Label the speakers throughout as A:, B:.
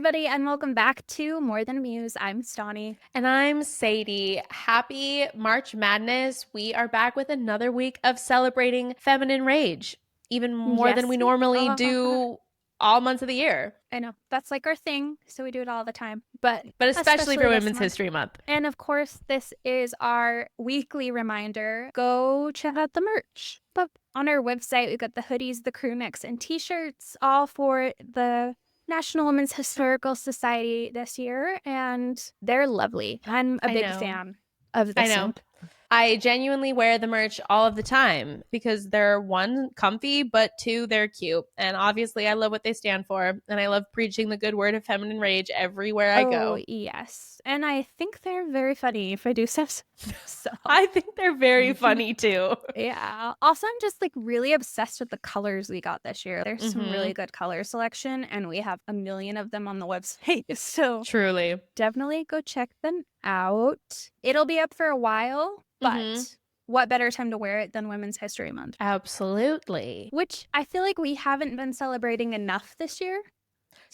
A: everybody, and welcome back to More Than a Muse. I'm Stauney.
B: And I'm Sadie. Happy March Madness. We are back with another week of celebrating feminine rage, even more than we normally do all months of the year.
A: I know. That's like our thing, so we do it all the time. But
B: especially for Women's History Month.
A: And of course, this is our weekly reminder. Go check out the merch. But on our website, we've got the hoodies, the crew necks, and t-shirts, all for the National Women's Historical Society this year, and they're lovely. I'm a big fan of this.
B: I know. I genuinely wear the merch all of the time because they're one, comfy, but two, they're cute. And obviously I love what they stand for. And I love preaching the good word of feminine rage everywhere I go.
A: Oh, yes. And I think they're very funny, if I do say so.
B: I think they're very funny too.
A: Yeah. Also, I'm just like really obsessed with the colors we got this year. There's some really good color selection, and we have a million of them on the website. So
B: truly,
A: definitely go check them out. It'll be up for a while. But what better time to wear it than Women's History Month?
B: Absolutely.
A: Which I feel like we haven't been celebrating enough this year.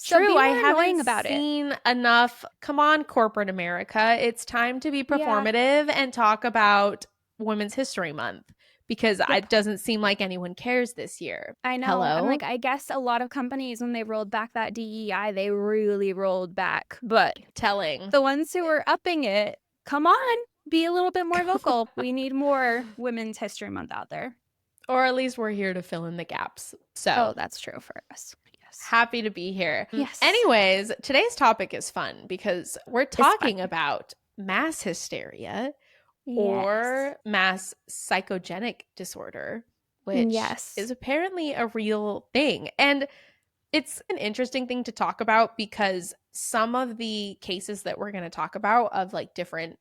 B: True, I haven't seen enough. Come on, corporate America. It's time to be performative and talk about Women's History Month because it doesn't seem like anyone cares this year.
A: I know.
B: Hello?
A: And I guess a lot of companies, when they rolled back that DEI, they really rolled back. But
B: telling
A: the ones who are upping it, come on. Be a little bit more vocal. We need more Women's History Month out there.
B: Or at least we're here to fill in the gaps. So
A: that's true for us. Yes.
B: Happy to be here.
A: Yes.
B: Anyways, today's topic is fun because we're talking about mass hysteria or mass psychogenic disorder, which is apparently a real thing. And it's an interesting thing to talk about because some of the cases that we're going to talk about of like different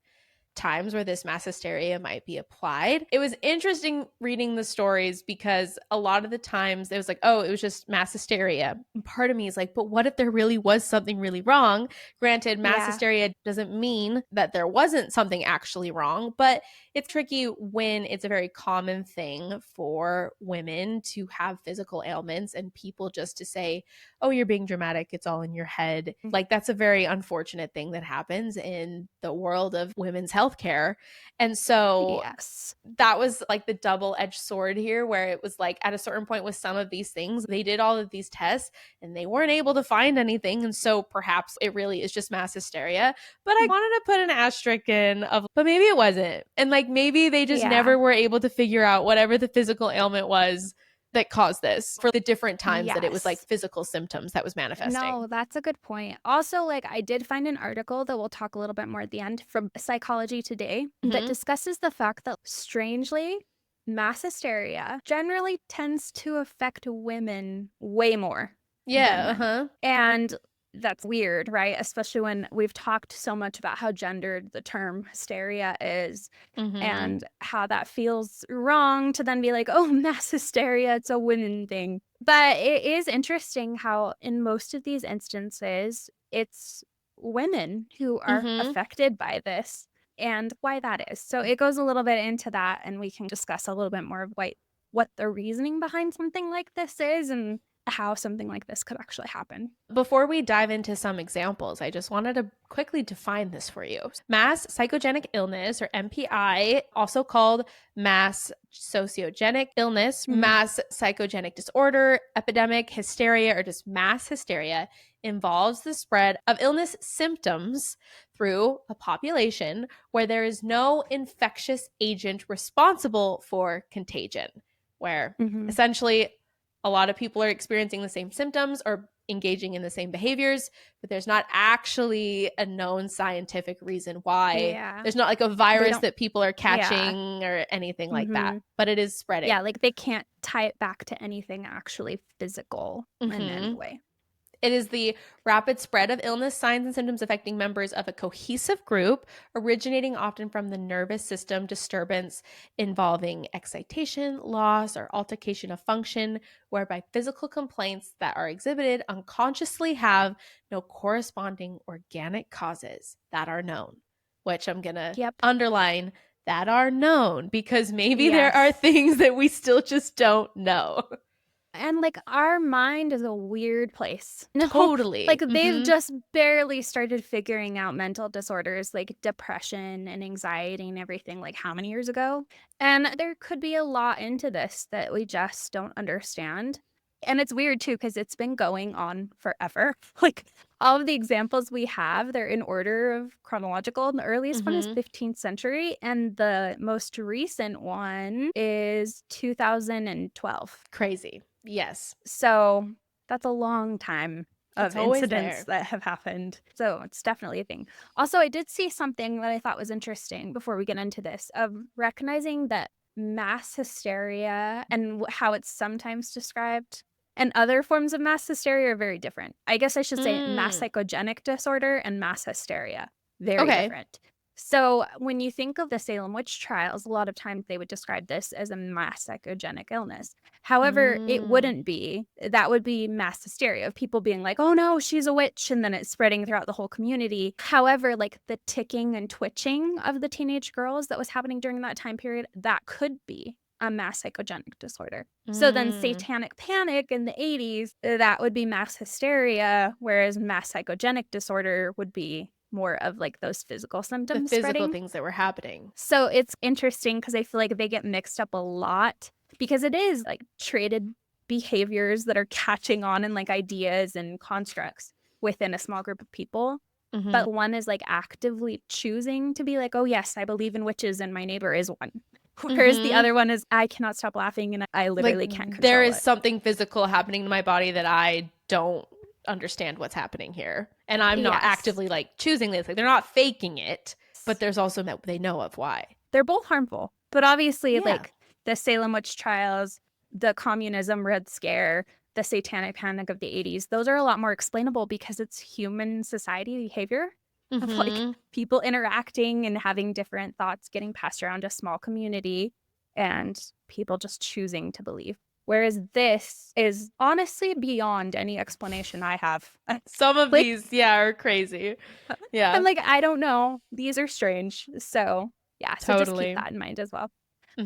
B: times where this mass hysteria might be applied. It was interesting reading the stories because a lot of the times it was like, oh, it was just mass hysteria. And part of me is like, but what if there really was something really wrong? Granted, mass hysteria doesn't mean that there wasn't something actually wrong, but it's tricky when it's a very common thing for women to have physical ailments and people just to say, oh, you're being dramatic, it's all in your head. Like that's a very unfortunate thing that happens in the world of women's healthcare. And so that was like the double-edged sword here where it was like at a certain point with some of these things, they did all of these tests and they weren't able to find anything. And so perhaps it really is just mass hysteria. But I wanted to put an asterisk in of, but maybe it wasn't. And like maybe they just never were able to figure out whatever the physical ailment was that caused this for the different times that it was like physical symptoms that was manifesting.
A: No, that's a good point. Also, like I did find an article that we'll talk a little bit more at the end from Psychology Today that discusses the fact that strangely, mass hysteria generally tends to affect women way more. And that's weird, right? Especially when we've talked so much about how gendered the term hysteria is and how that feels wrong to then be like, oh, mass hysteria, it's a women thing. But it is interesting how in most of these instances, it's women who are affected by this and why that is. So it goes a little bit into that and we can discuss a little bit more of what the reasoning behind something like this is and how something like this could actually happen.
B: Before we dive into some examples, I just wanted to quickly define this for you. Mass psychogenic illness, or MPI, also called mass sociogenic illness, mass psychogenic disorder, epidemic, hysteria, or just mass hysteria, involves the spread of illness symptoms through a population where there is no infectious agent responsible for contagion, where essentially a lot of people are experiencing the same symptoms or engaging in the same behaviors, but there's not actually a known scientific reason why. There's not like a virus that people are catching or anything like that, but it is spreading.
A: Yeah, like they can't tie it back to anything actually physical in any way.
B: It is the rapid spread of illness, signs, and symptoms affecting members of a cohesive group, originating often from the nervous system disturbance involving excitation, loss, or altercation of function, whereby physical complaints that are exhibited unconsciously have no corresponding organic causes that are known, which I'm going to underline that are known because maybe there are things that we still just don't know.
A: And, like, our mind is a weird place. No,
B: Totally.
A: like, they've just barely started figuring out mental disorders like depression and anxiety and everything, like, how many years ago? And there could be a lot into this that we just don't understand. And it's weird too because it's been going on forever. Like, all of the examples we have, they're in order of chronological, and the earliest one is 15th century, and the most recent one is 2012.
B: Crazy. Yes.
A: So that's a long time of incidents
B: there.
A: that have happened. So it's definitely a thing. Also, I did see something that I thought was interesting before we get into this, of recognizing that mass hysteria and how it's sometimes described and other forms of mass hysteria are very different. I guess I should say mass psychogenic disorder and mass hysteria. Very different. So when you think of the Salem witch trials, a lot of times they would describe this as a mass psychogenic illness. However, it wouldn't be. That would be mass hysteria of people being like, oh no, she's a witch, and then it's spreading throughout the whole community. However, like the ticking and twitching of the teenage girls that was happening during that time period, that could be a mass psychogenic disorder. So then satanic panic in the 80s, that would be mass hysteria, whereas mass psychogenic disorder would be more of like those physical symptoms,
B: the physical things that were happening.
A: So it's interesting because I feel like they get mixed up a lot because it is like traded behaviors that are catching on and like ideas and constructs within a small group of people. But one is like actively choosing to be like, oh yes, I believe in witches and my neighbor is one. Whereas the other one is, I cannot stop laughing and I literally can't control it.
B: There is something physical happening to my body that I don't understand what's happening here. And I'm not actively like choosing this. Like they're not faking it, but there's also that they know of why.
A: They're both harmful. But obviously like the Salem witch trials, the communism Red Scare, the satanic panic of the 80s, those are a lot more explainable because it's human society behavior. Of like people interacting and having different thoughts getting passed around a small community and people just choosing to believe. Whereas this is honestly beyond any explanation I have.
B: Some of these, are crazy. Yeah.
A: I'm like, I don't know. These are strange. So yeah, so just keep that in mind as well.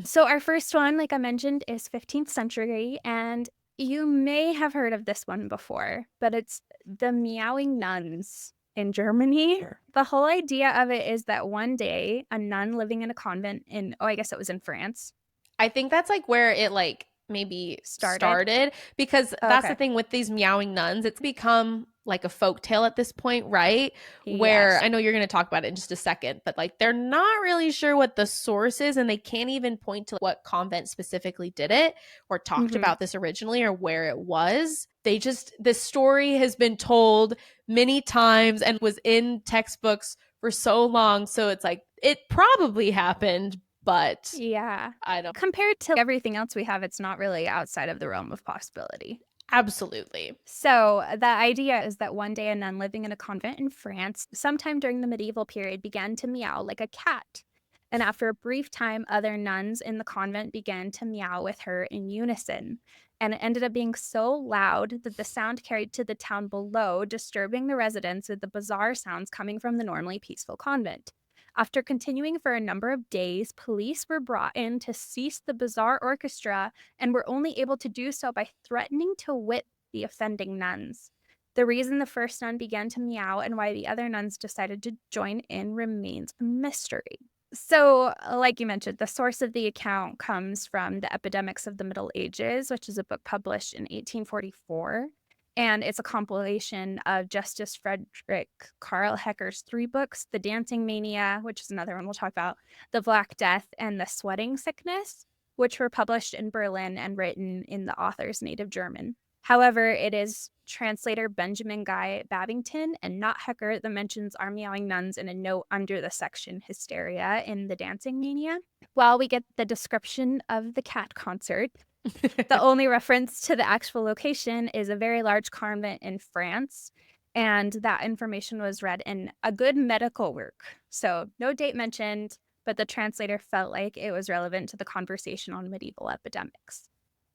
A: So our first one, like I mentioned, is 15th century, and you may have heard of this one before, but it's the mewing nuns. In Germany. The whole idea of it is that one day a nun living in a convent in, I guess it was in France.
B: I think that's like where it like maybe started because that's the thing with these mewing nuns. It's become like a folk tale at this point, right? Where I know you're going to talk about it in just a second, but like they're not really sure what the source is and they can't even point to what convent specifically did it or talked about this originally or where it was. This story has been told many times and was in textbooks for so long. So it's like, it probably happened, but I don't.
A: Compared to everything else we have, it's not really outside of the realm of possibility.
B: Absolutely.
A: So the idea is that one day a nun living in a convent in France, sometime during the medieval period, began to meow like a cat. And after a brief time, other nuns in the convent began to meow with her in unison. And it ended up being so loud that the sound carried to the town below, disturbing the residents with the bizarre sounds coming from the normally peaceful convent. After continuing for a number of days, police were brought in to cease the bizarre orchestra and were only able to do so by threatening to whip the offending nuns. The reason the first nun began to meow and why the other nuns decided to join in remains a mystery. So, like you mentioned, the source of the account comes from The Epidemics of the Middle Ages, which is a book published in 1844. And it's a compilation of Justice Frederick Karl Hecker's 3 books, The Dancing Mania, which is another one we'll talk about, The Black Death, and The Sweating Sickness, which were published in Berlin and written in the author's native German. However, it is translator Benjamin Guy Babington and not Hecker that mentions our meowing nuns in a note under the section Hysteria in The Dancing Mania. While we get the description of the cat concert, the only reference to the actual location is a very large convent in France, and that information was read in a good medical work. So no date mentioned, but the translator felt like it was relevant to the conversation on medieval epidemics.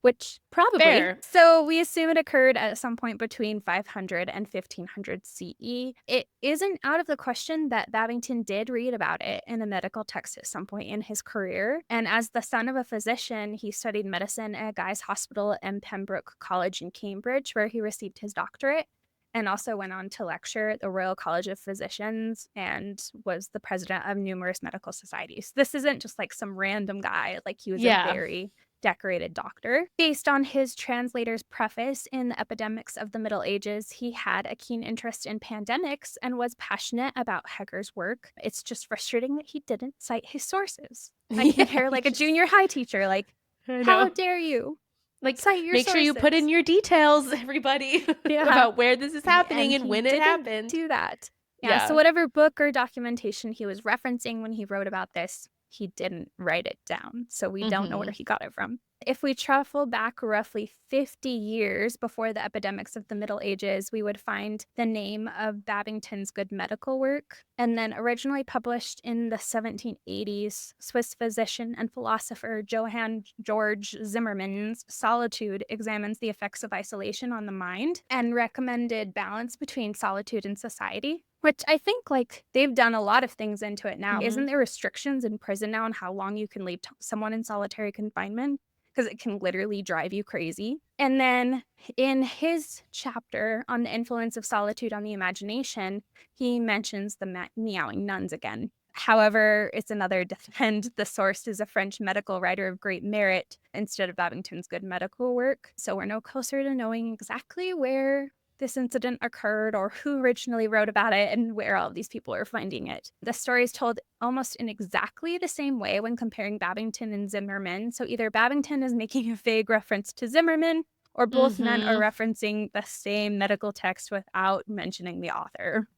A: which probably.
B: Fair.
A: So we assume it occurred at some point between 500 and 1500 CE. It isn't out of the question that Babington did read about it in a medical text at some point in his career. And as the son of a physician, he studied medicine at Guy's Hospital and Pembroke College in Cambridge, where he received his doctorate, and also went on to lecture at the Royal College of Physicians and was the president of numerous medical societies. This isn't just like some random guy. Like, he was a very decorated doctor. Based on his translator's preface in The Epidemics of the Middle Ages, he had a keen interest in pandemics and was passionate about Heger's work. It's just frustrating that he didn't cite his sources. I compare like a junior high teacher, like, how dare you?
B: Like,
A: cite your
B: make
A: sources.
B: sure you put in your details, everybody, about where this is happening and when it happened.
A: Do that. Yeah, so whatever book or documentation he was referencing when he wrote about this, he didn't write it down, so we don't know where he got it from. If we travel back roughly 50 years before the epidemics of the Middle Ages, we would find the name of Babington's good medical work. And then originally published in the 1780s, Swiss physician and philosopher Johann Georg Zimmermann's Solitude examines the effects of isolation on the mind and recommended balance between solitude and society, which I think, like, they've done a lot of things into it now. Isn't there restrictions in prison now on how long you can leave someone in solitary confinement? Because it can literally drive you crazy. And then in his chapter on the influence of solitude on the imagination, he mentions the meowing nuns again. However, it's another defend. The source is a French medical writer of great merit instead of Babington's good medical work. So we're no closer to knowing exactly where this incident occurred or who originally wrote about it and where all of these people are finding it. The story is told almost in exactly the same way when comparing Babington and Zimmermann. So either Babington is making a vague reference to Zimmermann, or both men are referencing the same medical text without mentioning the author.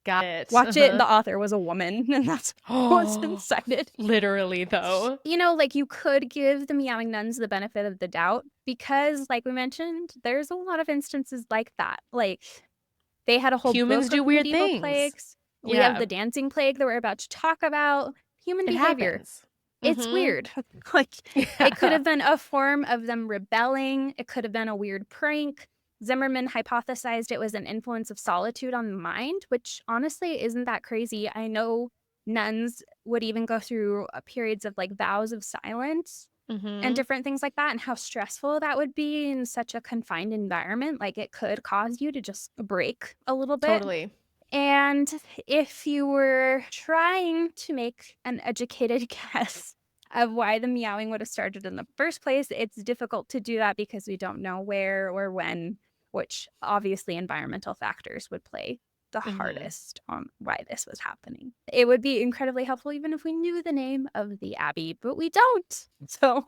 B: Got it.
A: Watch it. The author was a woman, and that's what's been cited.
B: Literally, though.
A: You know, like, you could give the meowing nuns the benefit of the doubt because, like we mentioned, there's a lot of instances like that. Like, they had a whole
B: humans
A: book
B: do
A: of
B: weird
A: medieval
B: things.
A: Plagues. We have the dancing plague that we're about to talk about. Human behavior.
B: Happens.
A: It's weird. Like, it could have been a form of them rebelling. It could have been a weird prank. Zimmermann hypothesized it was an influence of solitude on the mind, which honestly isn't that crazy. I know nuns would even go through periods of like vows of silence and different things like that, and how stressful that would be in such a confined environment. Like, it could cause you to just break a little bit.
B: Totally.
A: And if you were trying to make an educated guess of why the meowing would have started in the first place, it's difficult to do that because we don't know where or when, which obviously environmental factors would play the hardest on why this was happening. It would be incredibly helpful even if we knew the name of the abbey, but we don't. So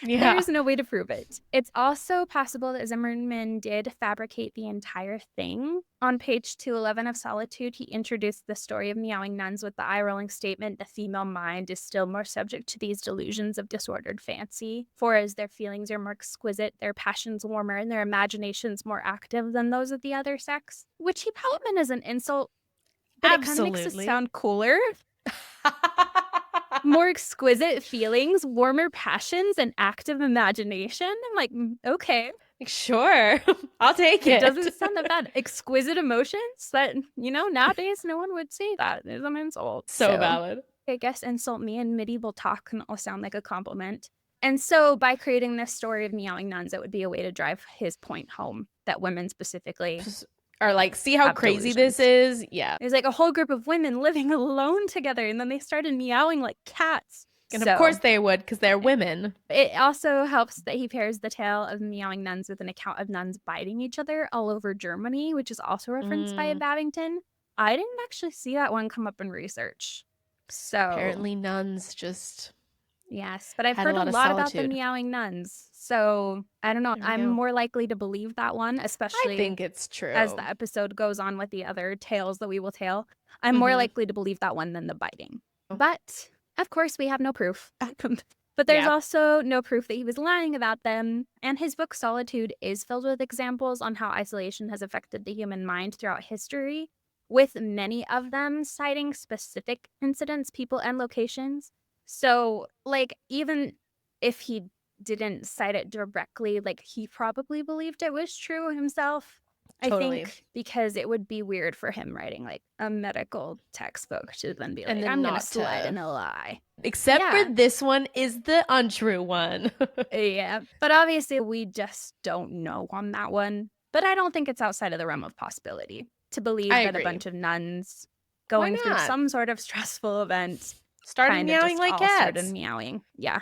A: there's no way to prove it. It's also possible that Zimmermann did fabricate the entire thing. On page 211 of Solitude, he introduced the story of meowing nuns with the eye-rolling statement, "The female mind is still more subject to these delusions of disordered fancy, for as their feelings are more exquisite, their passions warmer, and their imaginations more active than those of the other sex," which he probably meant as an insult, but it kind of makes it sound cooler. More exquisite feelings, warmer passions, and active imagination. I'm like, okay.
B: Sure. I'll take it.
A: It doesn't sound that bad. Exquisite emotions? That, you know, nowadays no one would say that. It's an insult.
B: So valid.
A: I guess insult me in medieval talk can all sound like a compliment. And so by creating this story of meowing nuns, it would be a way to drive his point home that women specifically
B: are like, see how crazy this is? Yeah.
A: There's like a whole group of women living alone together, and then they started meowing like cats.
B: And of course they would, because they're women.
A: It also helps that he pairs the tale of meowing nuns with an account of nuns biting each other all over Germany, which is also referenced by Babington. I didn't actually see that one come up in research. So
B: apparently nuns just...
A: Yes, but I've heard a lot about the meowing nuns. So I don't know. I'm more likely to believe that one, especially
B: I think it's true.
A: As the episode goes on with the other tales that we will tell. I'm more likely to believe that one than the biting. But of course, we have no proof. But there's also no proof that he was lying about them. And his book Solitude is filled with examples on how isolation has affected the human mind throughout history, with many of them citing specific incidents, people, and locations. So, like, even if he didn't cite it directly. Like, he probably believed it was true himself.
B: Totally.
A: I think because it would be weird for him writing like a medical textbook to then be
B: and
A: like,
B: then
A: I'm going to slide in a lie.
B: Except for this one is the untrue one.
A: Yeah. But obviously we just don't know on that one. But I don't think it's outside of the realm of possibility to believe that a bunch of nuns going through some sort of stressful event
B: started meowing like cats.
A: Started meowing. Yeah.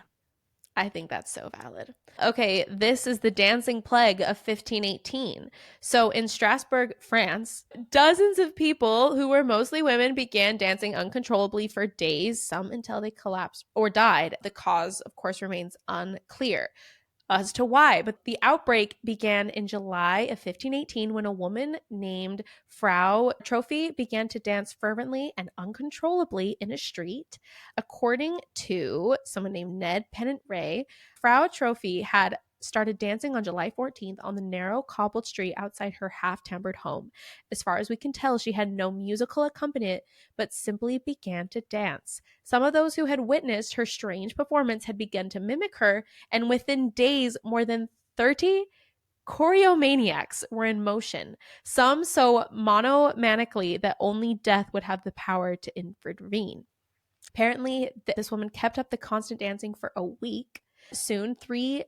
B: I think that's so valid. Okay, this is the dancing plague of 1518. So in Strasbourg, France, dozens of people who were mostly women began dancing uncontrollably for days, some until they collapsed or died. The cause, of course, remains unclear as to why, but the outbreak began in July of 1518 when a woman named Frau Trophy began to dance fervently and uncontrollably in a street. According to someone named Ned Pennant Ray, Frau Trophy had started dancing on July 14th on the narrow cobbled street outside her half-timbered home. As far as we can tell, she had no musical accompaniment, but simply began to dance. Some of those who had witnessed her strange performance had begun to mimic her, and within days, more than 30 choreomaniacs were in motion, some so monomanically that only death would have the power to intervene. Apparently, this woman kept up the constant dancing for a week. Soon, 36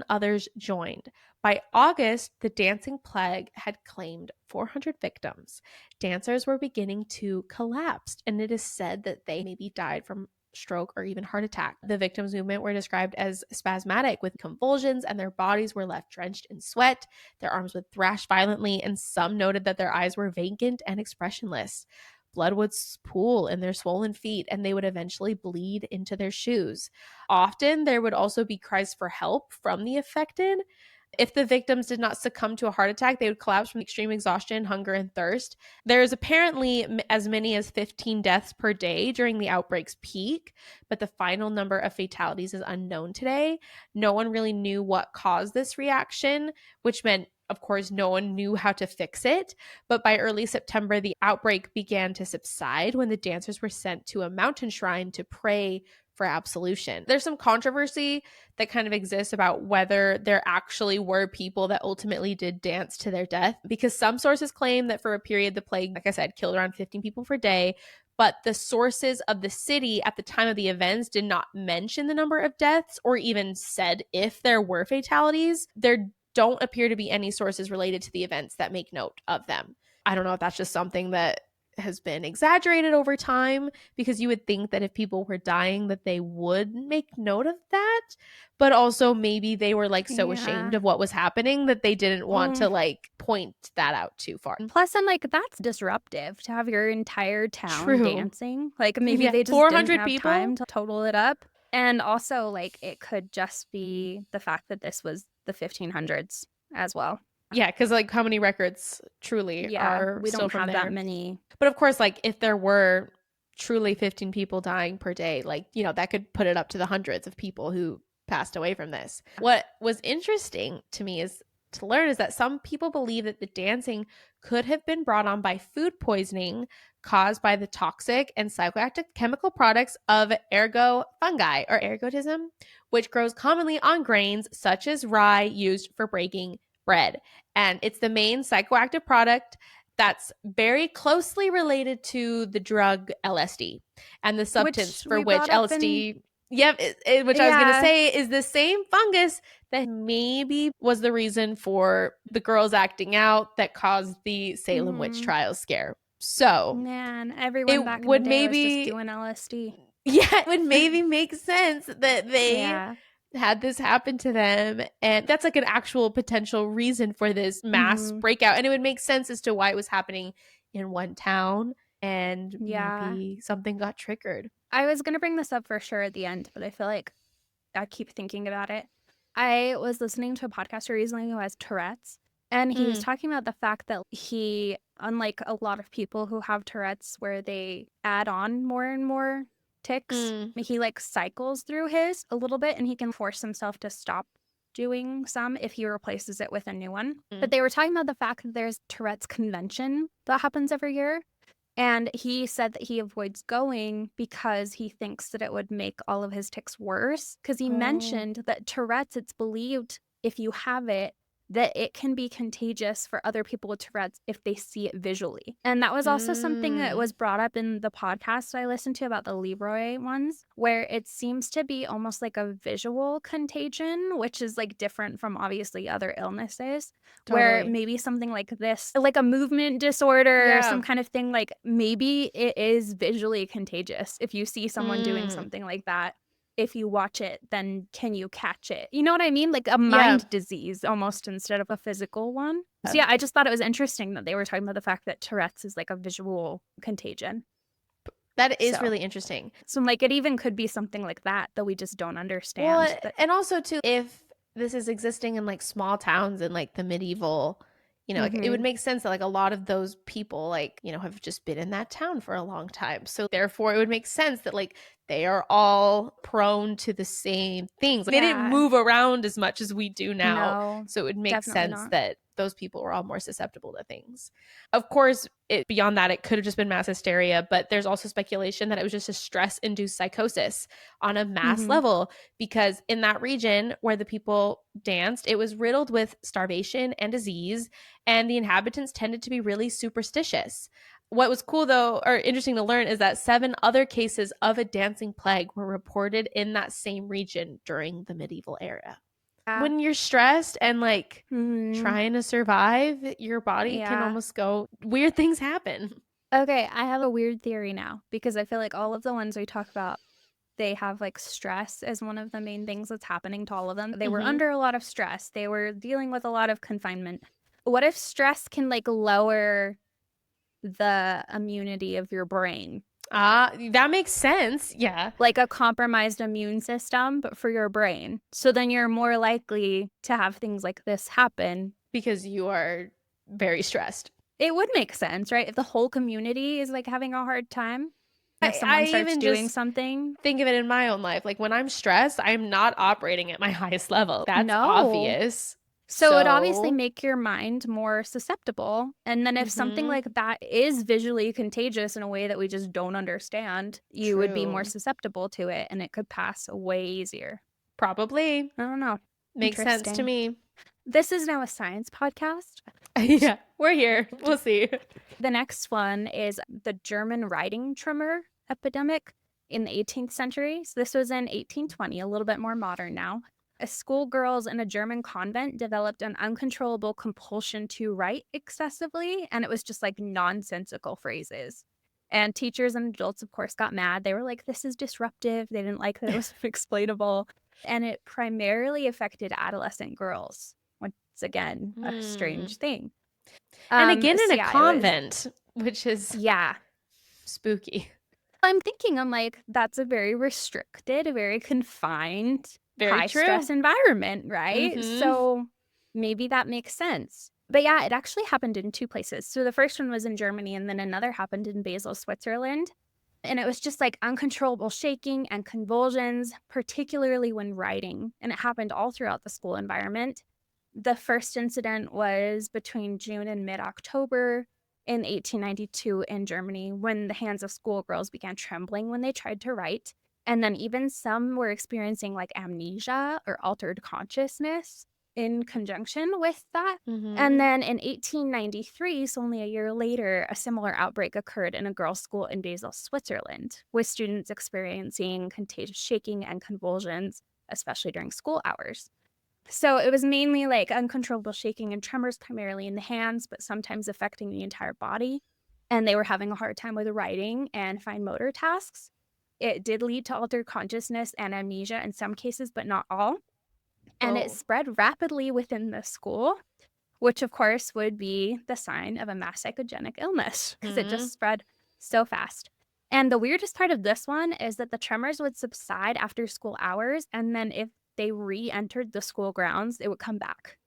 B: others joined. By August, the dancing plague had claimed 400 victims. Dancers were beginning to collapse, and it is said that they maybe died from stroke or even heart attack. The victims' movement were described as spasmodic with convulsions, and their bodies were left drenched in sweat. Their arms would thrash violently, and some noted that their eyes were vacant and expressionless. Blood would pool in their swollen feet, and they would eventually bleed into their shoes. Often, there would also be cries for help from the affected. If the victims did not succumb to a heart attack, they would collapse from extreme exhaustion, hunger, and thirst. There is apparently as many as 15 deaths per day during the outbreak's peak, but the final number of fatalities is unknown today. No one really knew what caused this reaction, which meant, of course, no one knew how to fix it. But by early September, the outbreak began to subside when the dancers were sent to a mountain shrine to pray for absolution. There's some controversy that kind of exists about whether there actually were people that ultimately did dance to their death, because some sources claim that for a period the plague, like I said, killed around 15 people per day, but the sources of the city at the time of the events did not mention the number of deaths or even said if there were fatalities. There don't appear to be any sources related to the events that make note of them. I don't know if that's just something that has been exaggerated over time, because you would think that if people were dying that they would make note of that, but also maybe they were like so ashamed of what was happening that they didn't want to like point that out too far.
A: Plus, I'm like, that's disruptive to have your entire town dancing. Like, maybe they just
B: 400
A: didn't have
B: people
A: time to total it up. And also, like, it could just be the fact that this was the 1500s as well.
B: Yeah, because like how many records truly are
A: we
B: still
A: don't
B: from
A: have
B: there?
A: that many.
B: But of course, like if there were truly 15 people dying per day, like, you know, that could put it up to the hundreds of people who passed away from this. What was interesting to me is to learn is that some people believe that the dancing could have been brought on by food poisoning caused by the toxic and psychoactive chemical products of ergo fungi or ergotism, which grows commonly on grains such as rye used for breaking bread. And it's the main psychoactive product that's very closely related to the drug LSD and the substance for which LSD, which I was going to say is the same fungus that maybe was the reason for the girls acting out that caused the Salem witch trials scare. So,
A: man, everyone back in the day was just doing LSD.
B: Yeah, it would maybe make sense that they had this happen to them, and that's like an actual potential reason for this mass breakout, and it would make sense as to why it was happening in one town, and maybe something got triggered.
A: I was gonna bring this up for sure at the end, but I feel like I keep thinking about it. I was listening to a podcaster recently who has Tourette's, and he was talking about the fact that he, unlike a lot of people who have Tourette's where they add on more and more tics, he like cycles through his a little bit, and he can force himself to stop doing some if he replaces it with a new one. But they were talking about the fact that there's Tourette's convention that happens every year, And he said that he avoids going because he thinks that it would make all of his tics worse. Because he mentioned that Tourette's, it's believed if you have it, that it can be contagious for other people with Tourette's if they see it visually. And that was also something that was brought up in the podcast I listened to about the Leroy ones, where it seems to be almost like a visual contagion, which is like different from obviously other illnesses, where maybe something like this, like a movement disorder or some kind of thing, like maybe it is visually contagious if you see someone doing something like that. If you watch it, then can you catch it? You know what I mean? Like a mind disease almost instead of a physical one. So yeah, I just thought it was interesting that they were talking about the fact that Tourette's is like a visual contagion.
B: That is really interesting.
A: So like it even could be something like that we just don't understand.
B: Well, and also too, if this is existing in like small towns in like the medieval, you know, like it would make sense that like a lot of those people like, you know, have just been in that town for a long time. So therefore it would make sense that like they are all prone to the same things. Like, they didn't move around as much as we do now. So it would make sense that those people were all more susceptible to things. Of course, beyond that, it could have just been mass hysteria, but there's also speculation that it was just a stress-induced psychosis on a mass level, because in that region where the people danced, it was riddled with starvation and disease, and the inhabitants tended to be really superstitious. What was cool, though, or interesting to learn, is that 7 other cases of a dancing plague were reported in that same region during the medieval era. When you're stressed and like trying to survive, your body can almost go, weird things happen.
A: Okay, I have a weird theory now, because I feel like all of the ones we talk about, they have like stress as one of the main things that's happening to all of them. They were under a lot of stress. They were dealing with a lot of confinement. What if stress can like lower the immunity of your brain?
B: That makes sense. Yeah.
A: Like a compromised immune system, but for your brain. So then you're more likely to have things like this happen.
B: Because you are very stressed.
A: It would make sense, right? If the whole community is like having a hard time, if someone starts doing something.
B: Think of it in my own life. Like when I'm stressed, I'm not operating at my highest level. That's obvious.
A: So it would obviously make your mind more susceptible. And then if something like that is visually contagious in a way that we just don't understand, you would be more susceptible to it, and it could pass way easier.
B: Probably.
A: I don't know.
B: Makes sense to me.
A: This is now a science podcast.
B: Yeah, we're here. We'll see.
A: The next one is the German riding tremor epidemic in the 18th century. So this was in 1820, a little bit more modern now. Schoolgirls in a German convent developed an uncontrollable compulsion to write excessively, and it was just like nonsensical phrases. And teachers and adults, of course, got mad. They were like, this is disruptive. They didn't like that it was explainable. And it primarily affected adolescent girls. Once again, a strange thing.
B: And again, in a convent, which is spooky.
A: I'm thinking, I'm like, that's a very restricted, a very confined, high stress environment, right? So maybe that makes sense. But yeah, it actually happened in 2 places. So the first one was in Germany, and then another happened in Basel, Switzerland. And it was just like uncontrollable shaking and convulsions, particularly when writing. And it happened all throughout the school environment. The first incident was between June and mid-October in 1892 in Germany, when the hands of schoolgirls began trembling when they tried to write. And then even some were experiencing like amnesia or altered consciousness in conjunction with that. And then in 1893, so only a year later, a similar outbreak occurred in a girls' school in Basel, Switzerland, with students experiencing contagious shaking and convulsions, especially during school hours. So it was mainly like uncontrollable shaking and tremors, primarily in the hands, but sometimes affecting the entire body. And they were having a hard time with writing and fine motor tasks. It did lead to altered consciousness and amnesia in some cases, but not all. And it spread rapidly within the school, which of course would be the sign of a mass psychogenic illness, because it just spread so fast. And the weirdest part of this one is that the tremors would subside after school hours, and then if they re-entered the school grounds, it would come back.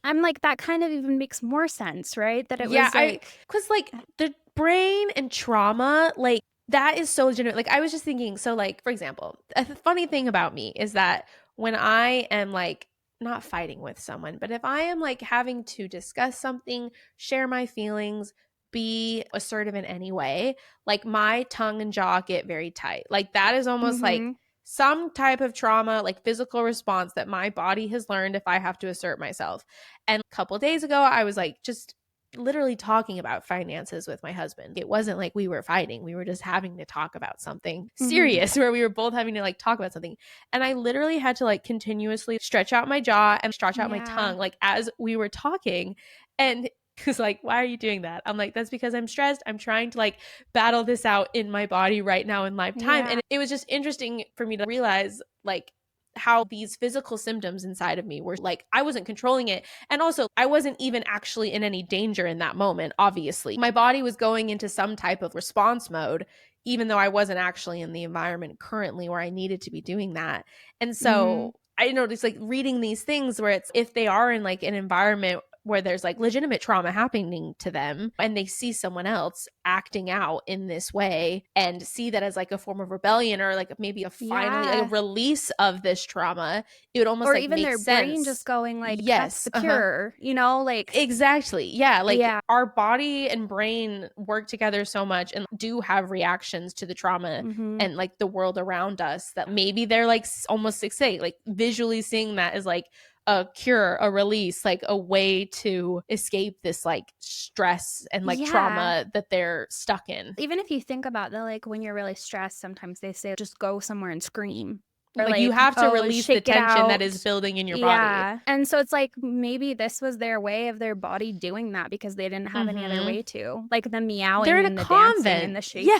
A: I'm like, that kind of even makes more sense, right? That it was like...
B: because like the brain and trauma, like that is so legitimate. Like I was just thinking, so like, for example, a funny thing about me is that when I am like not fighting with someone, but if I am like having to discuss something, share my feelings, be assertive in any way, like my tongue and jaw get very tight. Like that is almost like some type of trauma, like physical response that my body has learned if I have to assert myself. And a couple days ago, I was like just literally talking about finances with my husband. It wasn't like we were fighting. We were just having to talk about something serious where we were both having to like talk about something. And I literally had to like continuously stretch out my jaw and stretch out my tongue like as we were talking. And he's like, why are you doing that? I'm like, that's because I'm stressed. I'm trying to like battle this out in my body right now in live time. And it was just interesting for me to realize like how these physical symptoms inside of me were like, I wasn't controlling it. And also I wasn't even actually in any danger in that moment. Obviously, my body was going into some type of response mode, even though I wasn't actually in the environment currently where I needed to be doing that. And so I noticed like reading these things where it's, if they are in like an environment where there's like legitimate trauma happening to them and they see someone else acting out in this way and see that as like a form of rebellion or like maybe a finally like a release of this trauma, it would almost
A: or
B: like
A: even
B: make
A: their
B: sense.
A: brain just going like, yes, that's the cure, you know, like
B: exactly. Yeah. Like our body and brain work together so much and do have reactions to the trauma and like the world around us that maybe they're like almost like visually seeing that as like a cure, a release, like a way to escape this like stress and like trauma that they're stuck in.
A: Even if you think about that, like when you're really stressed, sometimes they say just go somewhere and scream. Or
B: like you have to release the tension that is building in your body.
A: And so it's like maybe this was their way of their body doing that because they didn't have any other way to. Like the meowing and the dancing and the shaking.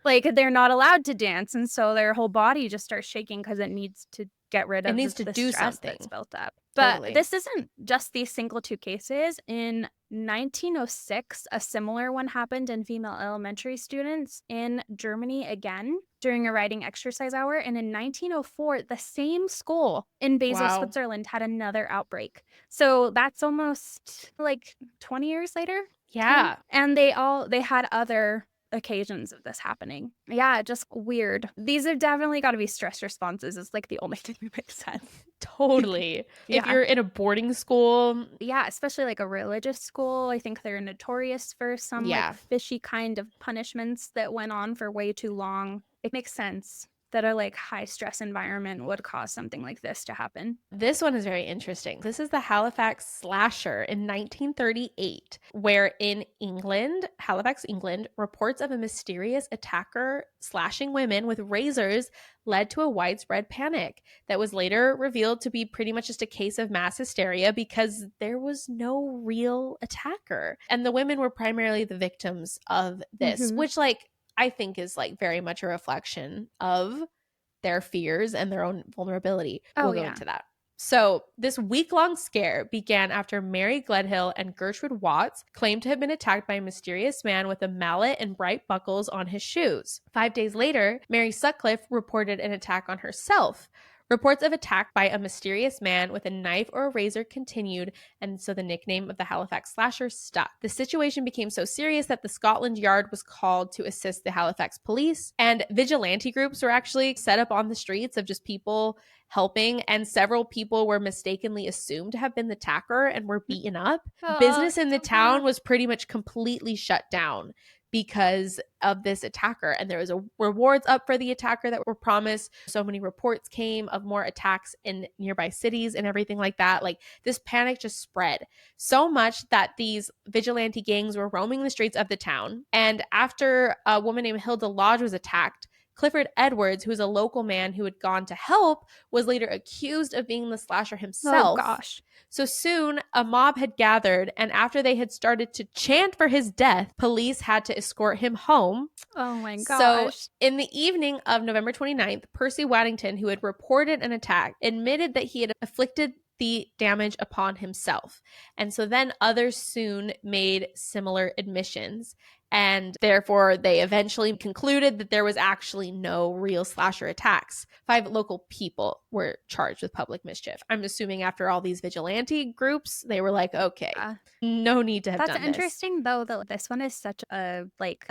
A: Like they're not allowed to dance. And so their whole body just starts shaking because it needs to get rid of the stress that's built up. But this isn't just these single two cases. In 1906, a similar one happened in female elementary students in Germany again during a writing exercise hour. And in 1904, the same school in Basel, Switzerland had another outbreak. So that's almost like 20 years later.
B: Yeah.
A: 10? And they had other occasions of this happening. Yeah, just weird. These have definitely got to be stress responses. It's like the only thing that makes sense.
B: Totally. If you're in a boarding school.
A: Yeah, especially like a religious school. I think they're notorious for some like fishy kind of punishments that went on for way too long. It makes sense that a like high stress environment would cause something like this to happen.
B: This one is very interesting. This is the Halifax slasher in 1938, where in England, Halifax, England, reports of a mysterious attacker slashing women with razors led to a widespread panic that was later revealed to be pretty much just a case of mass hysteria because there was no real attacker. And the women were primarily the victims of this, which like I think is like very much a reflection of their fears and their own vulnerability. We'll go into that. So this week-long scare began after Mary Gledhill and Gertrude Watts claimed to have been attacked by a mysterious man with a mallet and bright buckles on his shoes. 5 days later, Mary Sutcliffe reported an attack on herself. Reports of attack by a mysterious man with a knife or a razor continued, and so the nickname of the Halifax slasher stuck. The situation became so serious that the Scotland Yard was called to assist the Halifax police, and vigilante groups were actually set up on the streets of just people helping, and several people were mistakenly assumed to have been the attacker and were beaten up. Business in the town was pretty much completely shut down because of this attacker, and there was a rewards up for the attacker that were promised. So many reports came of more attacks in nearby cities and everything like that. Like this panic just spread so much that these vigilante gangs were roaming the streets of the town. And after a woman named Hilda Lodge was attacked, Clifford Edwards, who was a local man who had gone to help, was later accused of being the slasher himself.
A: Oh gosh.
B: So soon, a mob had gathered, and after they had started to chant for his death, police had to escort him home.
A: Oh my gosh.
B: So in the evening of November 29th, Percy Waddington, who had reported an attack, admitted that he had inflicted the damage upon himself. And so then others soon made similar admissions. And therefore, they eventually concluded that there was actually no real slasher attacks. 5 local people were charged with public mischief. I'm assuming after all these vigilante groups, they were like, okay, no need to have done this.
A: That's interesting, though, that this one is such a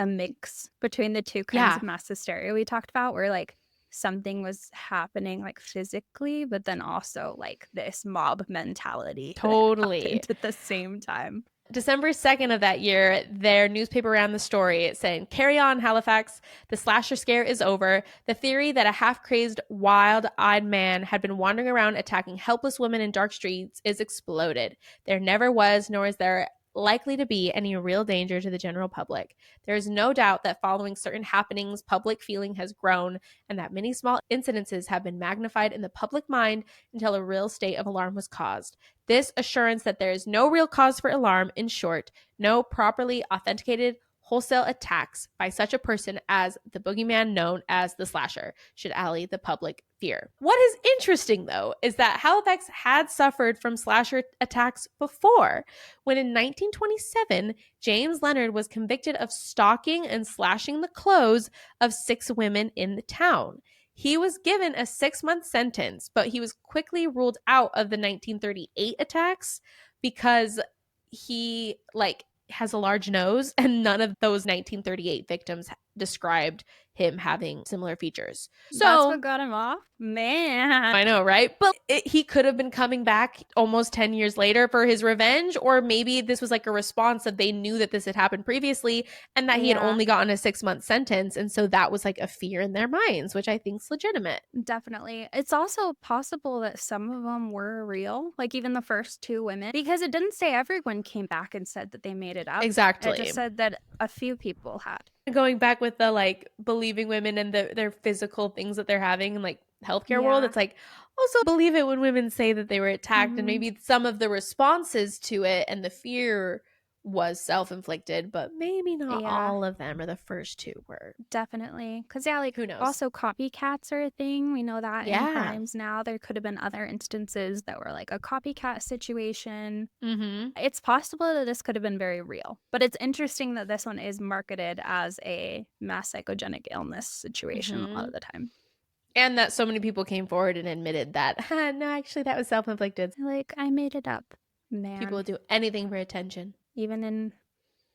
A: mix between the two kinds of mass hysteria we talked about, where like something was happening like physically, but then also like this mob mentality
B: totally
A: at the same time.
B: December 2nd of that year, their newspaper ran the story saying, "Carry on, Halifax. The slasher scare is over. The theory that a half-crazed, wild-eyed man had been wandering around attacking helpless women in dark streets is exploded. There never was, nor is there likely to be any real danger to the general public. There is no doubt that following certain happenings, public feeling has grown, and that many small incidences have been magnified in the public mind until a real state of alarm was caused. This assurance that there is no real cause for alarm, in short, no properly authenticated wholesale attacks by such a person as the boogeyman known as the slasher, should allay the public fear." What is interesting, though, is that Halifax had suffered from slasher attacks before, when in 1927, James Leonard was convicted of stalking and slashing the clothes of 6 women in the town. He was given a 6-month sentence, but he was quickly ruled out of the 1938 attacks because he has a large nose, and none of those 1938 victims described him having similar features. So
A: that's what got him off? Man.
B: I know, right? But he could have been coming back almost 10 years later for his revenge, or maybe this was like a response that they knew that this had happened previously and that he had only gotten a 6-month sentence. And so that was like a fear in their minds, which I think is legitimate.
A: Definitely. It's also possible that some of them were real, like even the first 2 women, because it didn't say everyone came back and said that they made it up.
B: Exactly.
A: It just said that a few people had.
B: Going back with the believing women and their physical things that they're having in healthcare world, it's also believe it when women say that they were attacked, and maybe some of the responses to it and the fear was self-inflicted, but maybe not all of them, or the first 2 were.
A: Definitely. Because who knows? Also copycats are a thing. We know that in crimes now. There could have been other instances that were like a copycat situation. It's possible that this could have been very real, but it's interesting that this one is marketed as a mass psychogenic illness situation a lot of the time.
B: And that so many people came forward and admitted that, no, actually that was self-inflicted.
A: I made it up, man.
B: People would do anything for attention.
A: Even in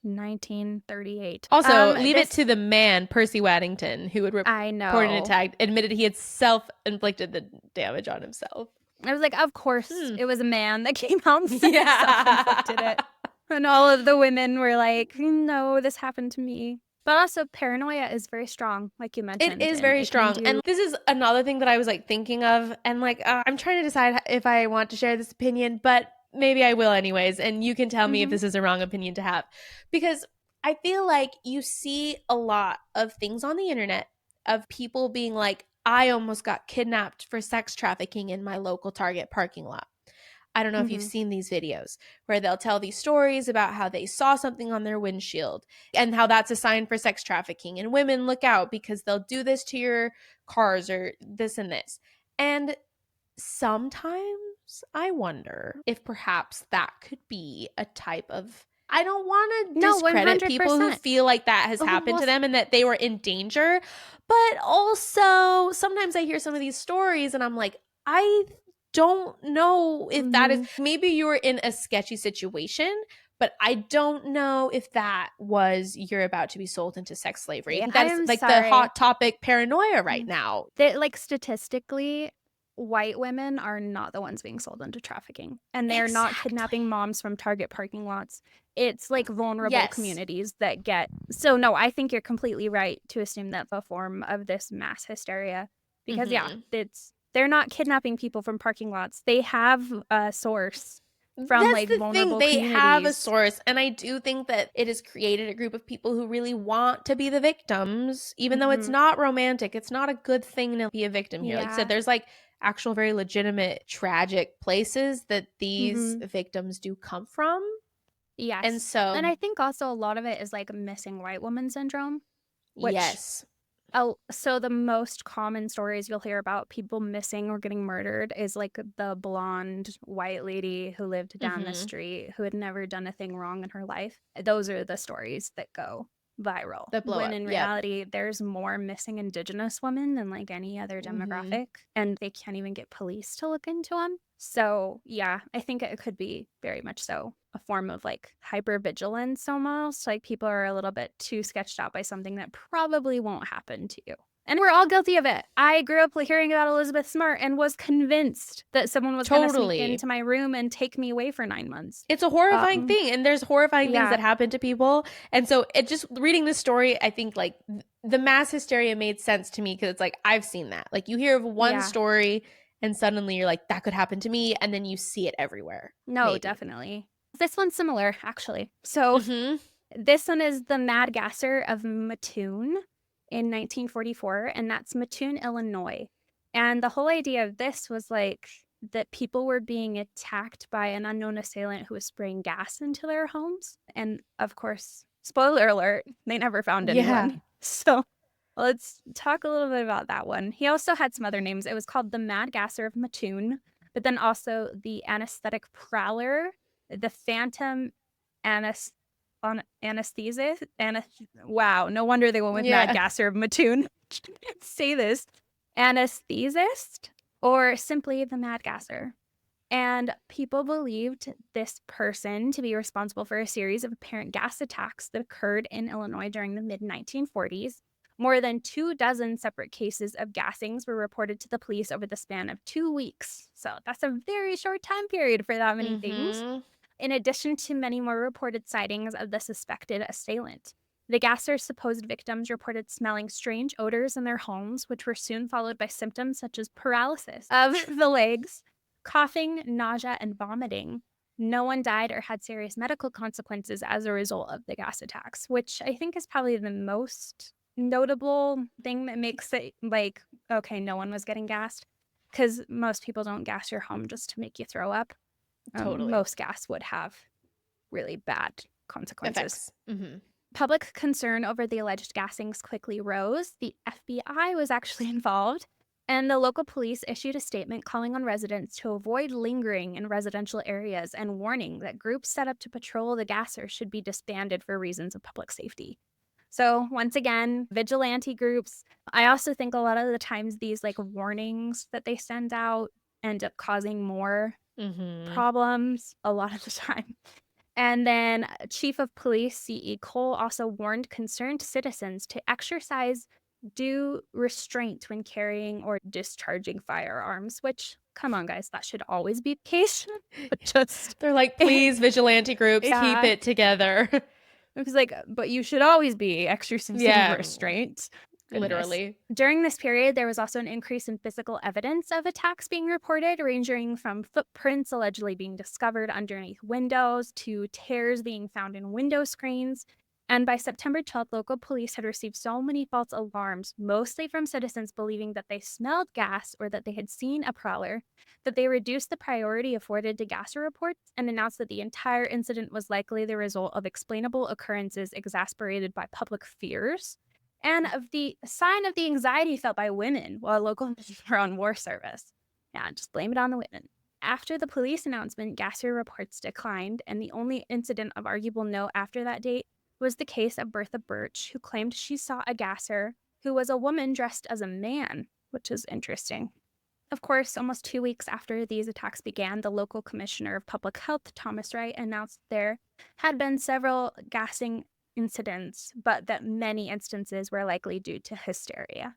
A: 1938.
B: Also, leave it to the man, Percy Waddington, who would report an attack, admitted he had self-inflicted the damage on himself.
A: I was like, of course, it was a man that came out and said self-inflicted it. And all of the women were like, no, this happened to me. But also, paranoia is very strong, like you mentioned.
B: It is very strong. And this is another thing that I was thinking of. And I'm trying to decide if I want to share this opinion, but maybe I will anyways. And you can tell me if this is a wrong opinion to have. Because I feel like you see a lot of things on the internet of people being like, I almost got kidnapped for sex trafficking in my local Target parking lot. I don't know if you've seen these videos where they'll tell these stories about how they saw something on their windshield and how that's a sign for sex trafficking. And women, look out because they'll do this to your cars or this and this. And sometimes I wonder if perhaps that could be a type of... I don't want to discredit
A: 100%.
B: people who feel like that has happened to them and that they were in danger. But also, sometimes I hear some of these stories and I'm like, I don't know if that is... Maybe you were in a sketchy situation, but I don't know if that was you're about to be sold into sex slavery.
A: Yeah,
B: that is the hot topic paranoia right now.
A: Statistically, white women are not the ones being sold into trafficking, and they're not kidnapping moms from Target parking lots. It's vulnerable communities that get... So no, I think you're completely right to assume that the form of this mass hysteria, because they're not kidnapping people from parking lots. They have a source from vulnerable communities. They
B: have a source, and I do think that it has created a group of people who really want to be the victims, even though it's not romantic. It's not a good thing to be a victim here. Like I said, there's actual very legitimate tragic places that these victims do come from.
A: Yes. And I think also a lot of it is missing white woman syndrome. So the most common stories you'll hear about people missing or getting murdered is the blonde white lady who lived down the street who had never done a thing wrong in her life. Those are the stories that go viral. When in reality, there's more missing Indigenous women than any other demographic, and they can't even get police to look into them. So yeah, I think it could be very much so a form of hypervigilance almost. People are a little bit too sketched out by something that probably won't happen to you. And we're all guilty of it. I grew up hearing about Elizabeth Smart and was convinced that someone was going to sneak into my room and take me away for 9 months.
B: It's a horrifying thing. And there's horrifying things that happen to people. And so it just reading this story, I think like the mass hysteria made sense to me because it's like, I've seen that. Like you hear of one story and suddenly you're like, that could happen to me. And then you see it everywhere.
A: No, definitely. This one's similar, actually. So this one is the Mad Gasser of Mattoon in 1944, and that's Mattoon, Illinois. And the whole idea of this was like that people were being attacked by an unknown assailant who was spraying gas into their homes. And of course, spoiler alert, they never found anyone. So let's talk a little bit about that one. He also had some other names. It was called the Mad Gasser of Mattoon, but then also the Anesthetic Prowler, the Phantom Anesthesist. Wow, no wonder they went with Mad Gasser of Mattoon. Say this. Anesthesist, or simply the Mad Gasser. And people believed this person to be responsible for a series of apparent gas attacks that occurred in Illinois during the mid-1940s. More than 24 separate cases of gassings were reported to the police over the span of 2 weeks. So that's a very short time period for that many things. In addition to many more reported sightings of the suspected assailant. The Gasser's supposed victims reported smelling strange odors in their homes, which were soon followed by symptoms such as paralysis of the legs, coughing, nausea, and vomiting. No one died or had serious medical consequences as a result of the gas attacks, which I think is probably the most notable thing that makes it like, okay, no one was getting gassed. Because most people don't gas your home just to make you throw up.
B: Totally.
A: Most gas would have really bad consequences. Public concern over the alleged gassings quickly rose. The FBI was actually involved, and the local police issued a statement calling on residents to avoid lingering in residential areas and warning that groups set up to patrol the gasser should be disbanded for reasons of public safety. So once again, vigilante groups. I also think a lot of the times these like warnings that they send out end up causing more problems a lot of the time. And then Chief of Police C.E. Cole also warned concerned citizens to exercise due restraint when carrying or discharging firearms, which, come on, guys, that should always be the case. But just
B: they're like, please, vigilante groups, keep it together.
A: It was like, but you should always be exercising restraint. Goodness.
B: Literally.
A: During this period, there was also an increase in physical evidence of attacks being reported, ranging from footprints allegedly being discovered underneath windows to tears being found in window screens. And by September 12th, local police had received so many false alarms, mostly from citizens believing that they smelled gas or that they had seen a prowler, that they reduced the priority afforded to gasser reports and announced that the entire incident was likely the result of explainable occurrences exacerbated by public fears and of the sign of the anxiety felt by women while local men were on war service. Yeah, just blame it on the women. After the police announcement, gasser reports declined, and the only incident of arguable note after that date was the case of Bertha Birch, who claimed she saw a gasser who was a woman dressed as a man, which is interesting. Of course, almost 2 weeks after these attacks began, the local commissioner of public health, Thomas Wright, announced there had been several gassing incidents, but that many instances were likely due to hysteria.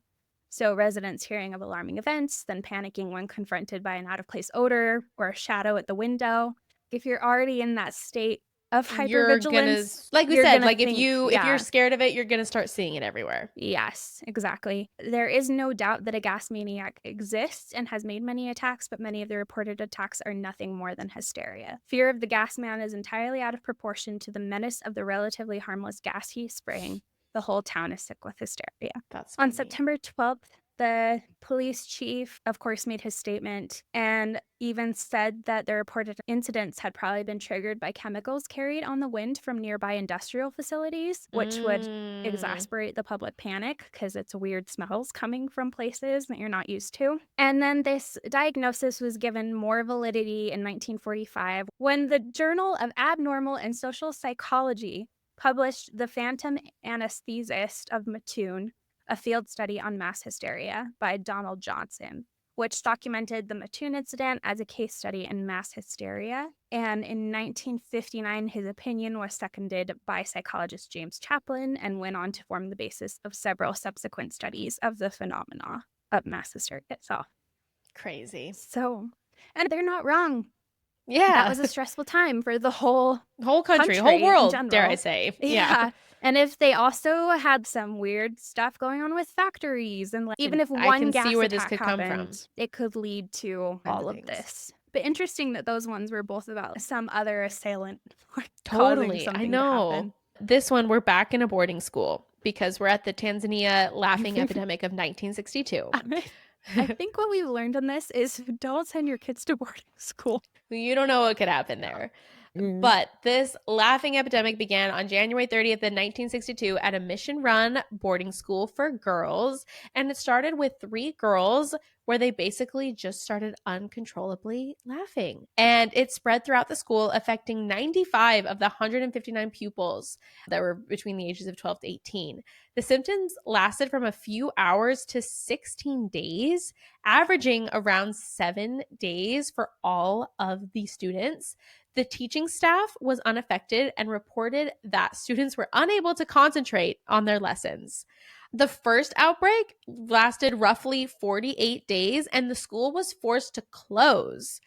A: So residents hearing of alarming events, then panicking when confronted by an out-of-place odor or a shadow at the window. If you're already in that state of hypervigilance,
B: like we said, like if you're scared of it, you're gonna start seeing it everywhere.
A: Yes, exactly. There is no doubt that a gas maniac exists and has made many attacks, but many of the reported attacks are nothing more than hysteria. Fear of the gas man is entirely out of proportion to the menace of the relatively harmless gas he's spraying. The whole town is sick with hysteria.
B: That's funny.
A: On September 12th, the police chief, of course, made his statement and even said that the reported incidents had probably been triggered by chemicals carried on the wind from nearby industrial facilities, which would exacerbate the public panic because it's weird smells coming from places that you're not used to. And then this diagnosis was given more validity in 1945 when the Journal of Abnormal and Social Psychology published The Phantom Anesthesist of Mattoon, a field study on mass hysteria by Donald Johnson, which documented the Mattoon incident as a case study in mass hysteria. And in 1959, his opinion was seconded by psychologist James Chaplin and went on to form the basis of several subsequent studies of the phenomena of mass hysteria itself.
B: Crazy.
A: So, and they're not wrong.
B: Yeah.
A: That was a stressful time for the whole
B: country, whole world, dare I say. Yeah.
A: And if they also had some weird stuff going on with factories, and even if one gas attack happened, it could lead to all of this. But interesting that those ones were both about some other assailant causing something to happen.
B: This one, we're back in a boarding school because we're at the Tanzania laughing epidemic of 1962.
A: I think what we've learned on this is don't send your kids to boarding school.
B: You don't know what could happen there. But this laughing epidemic began on January 30th, 1962 at a mission-run boarding school for girls. And it started with 3 girls where they basically just started uncontrollably laughing. And it spread throughout the school, affecting 95 of the 159 pupils that were between the ages of 12 to 18. The symptoms lasted from a few hours to 16 days, averaging around 7 days for all of the students. The teaching staff was unaffected and reported that students were unable to concentrate on their lessons. The first outbreak lasted roughly 48 days, and the school was forced to close.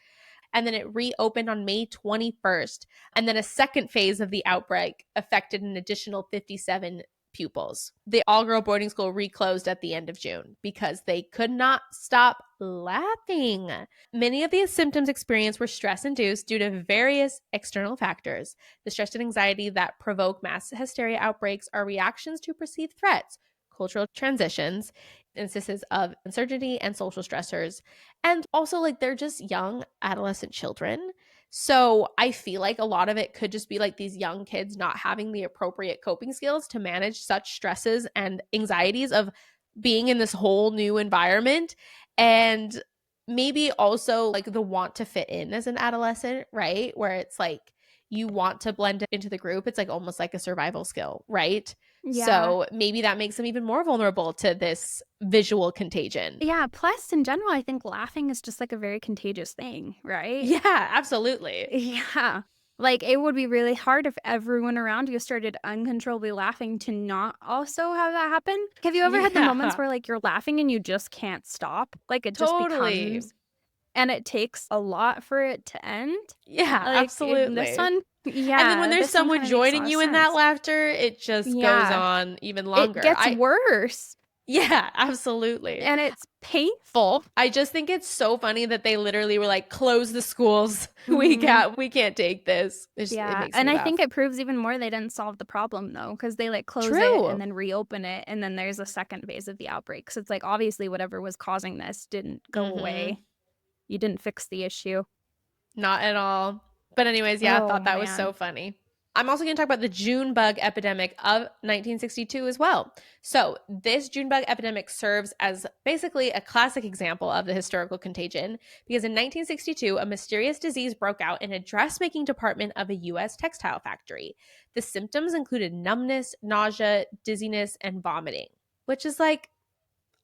B: And then it reopened on May 21st. And then a second phase of the outbreak affected an additional 57 pupils. The all-girl boarding school reclosed at the end of June because they could not stop laughing. Many of the symptoms experienced were stress-induced due to various external factors. The stress and anxiety that provoke mass hysteria outbreaks are reactions to perceived threats, cultural transitions, instances of uncertainty, and social stressors. And also, they're just young adolescent children. So I feel like a lot of it could just be these young kids not having the appropriate coping skills to manage such stresses and anxieties of being in this whole new environment. And maybe also the want to fit in as an adolescent, right? Where it's you want to blend into the group. It's almost like a survival skill, right? Yeah. So maybe that makes them even more vulnerable to this visual contagion.
A: Yeah. Plus, in general, I think laughing is just a very contagious thing, right?
B: Yeah, absolutely.
A: Yeah. It would be really hard if everyone around you started uncontrollably laughing to not also have that happen. Have you ever had the moments where you're laughing and you just can't stop? It just becomes, and it takes a lot for it to end.
B: Yeah, absolutely.
A: This one, yeah.
B: And then when there's someone joining you in that laughter, it just goes on even longer.
A: It gets worse.
B: Yeah, absolutely.
A: And it's painful.
B: I just think it's so funny that they literally were close the schools. Mm-hmm. We can't take this. It makes me laugh.
A: I think it proves even more they didn't solve the problem though, because they close it and then reopen it, and then there's a second phase of the outbreak. So it's obviously whatever was causing this didn't go away. You didn't fix the issue.
B: Not at all. But anyways, I thought that was so funny. I'm also going to talk about the June bug epidemic of 1962 as well. So this June bug epidemic serves as basically a classic example of the historical contagion because in 1962, a mysterious disease broke out in a dressmaking department of a U.S. textile factory. The symptoms included numbness, nausea, dizziness, and vomiting, which is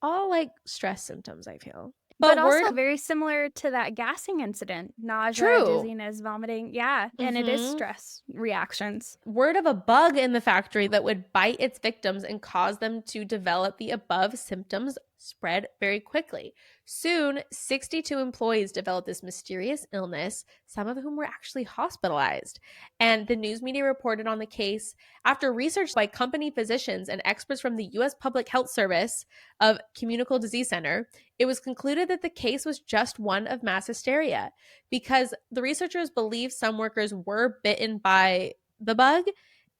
B: all stress symptoms, I feel.
A: But also very similar to that gassing incident. Nausea, dizziness, vomiting. Yeah. And it is stress reactions.
B: Word of a bug in the factory that would bite its victims and cause them to develop the above symptoms spread very quickly. Soon, 62 employees developed this mysterious illness, some of whom were actually hospitalized. And the news media reported on the case after research by company physicians and experts from the U.S. Public Health Service of Communicable Disease Center. It was concluded that the case was just one of mass hysteria because the researchers believe some workers were bitten by the bug.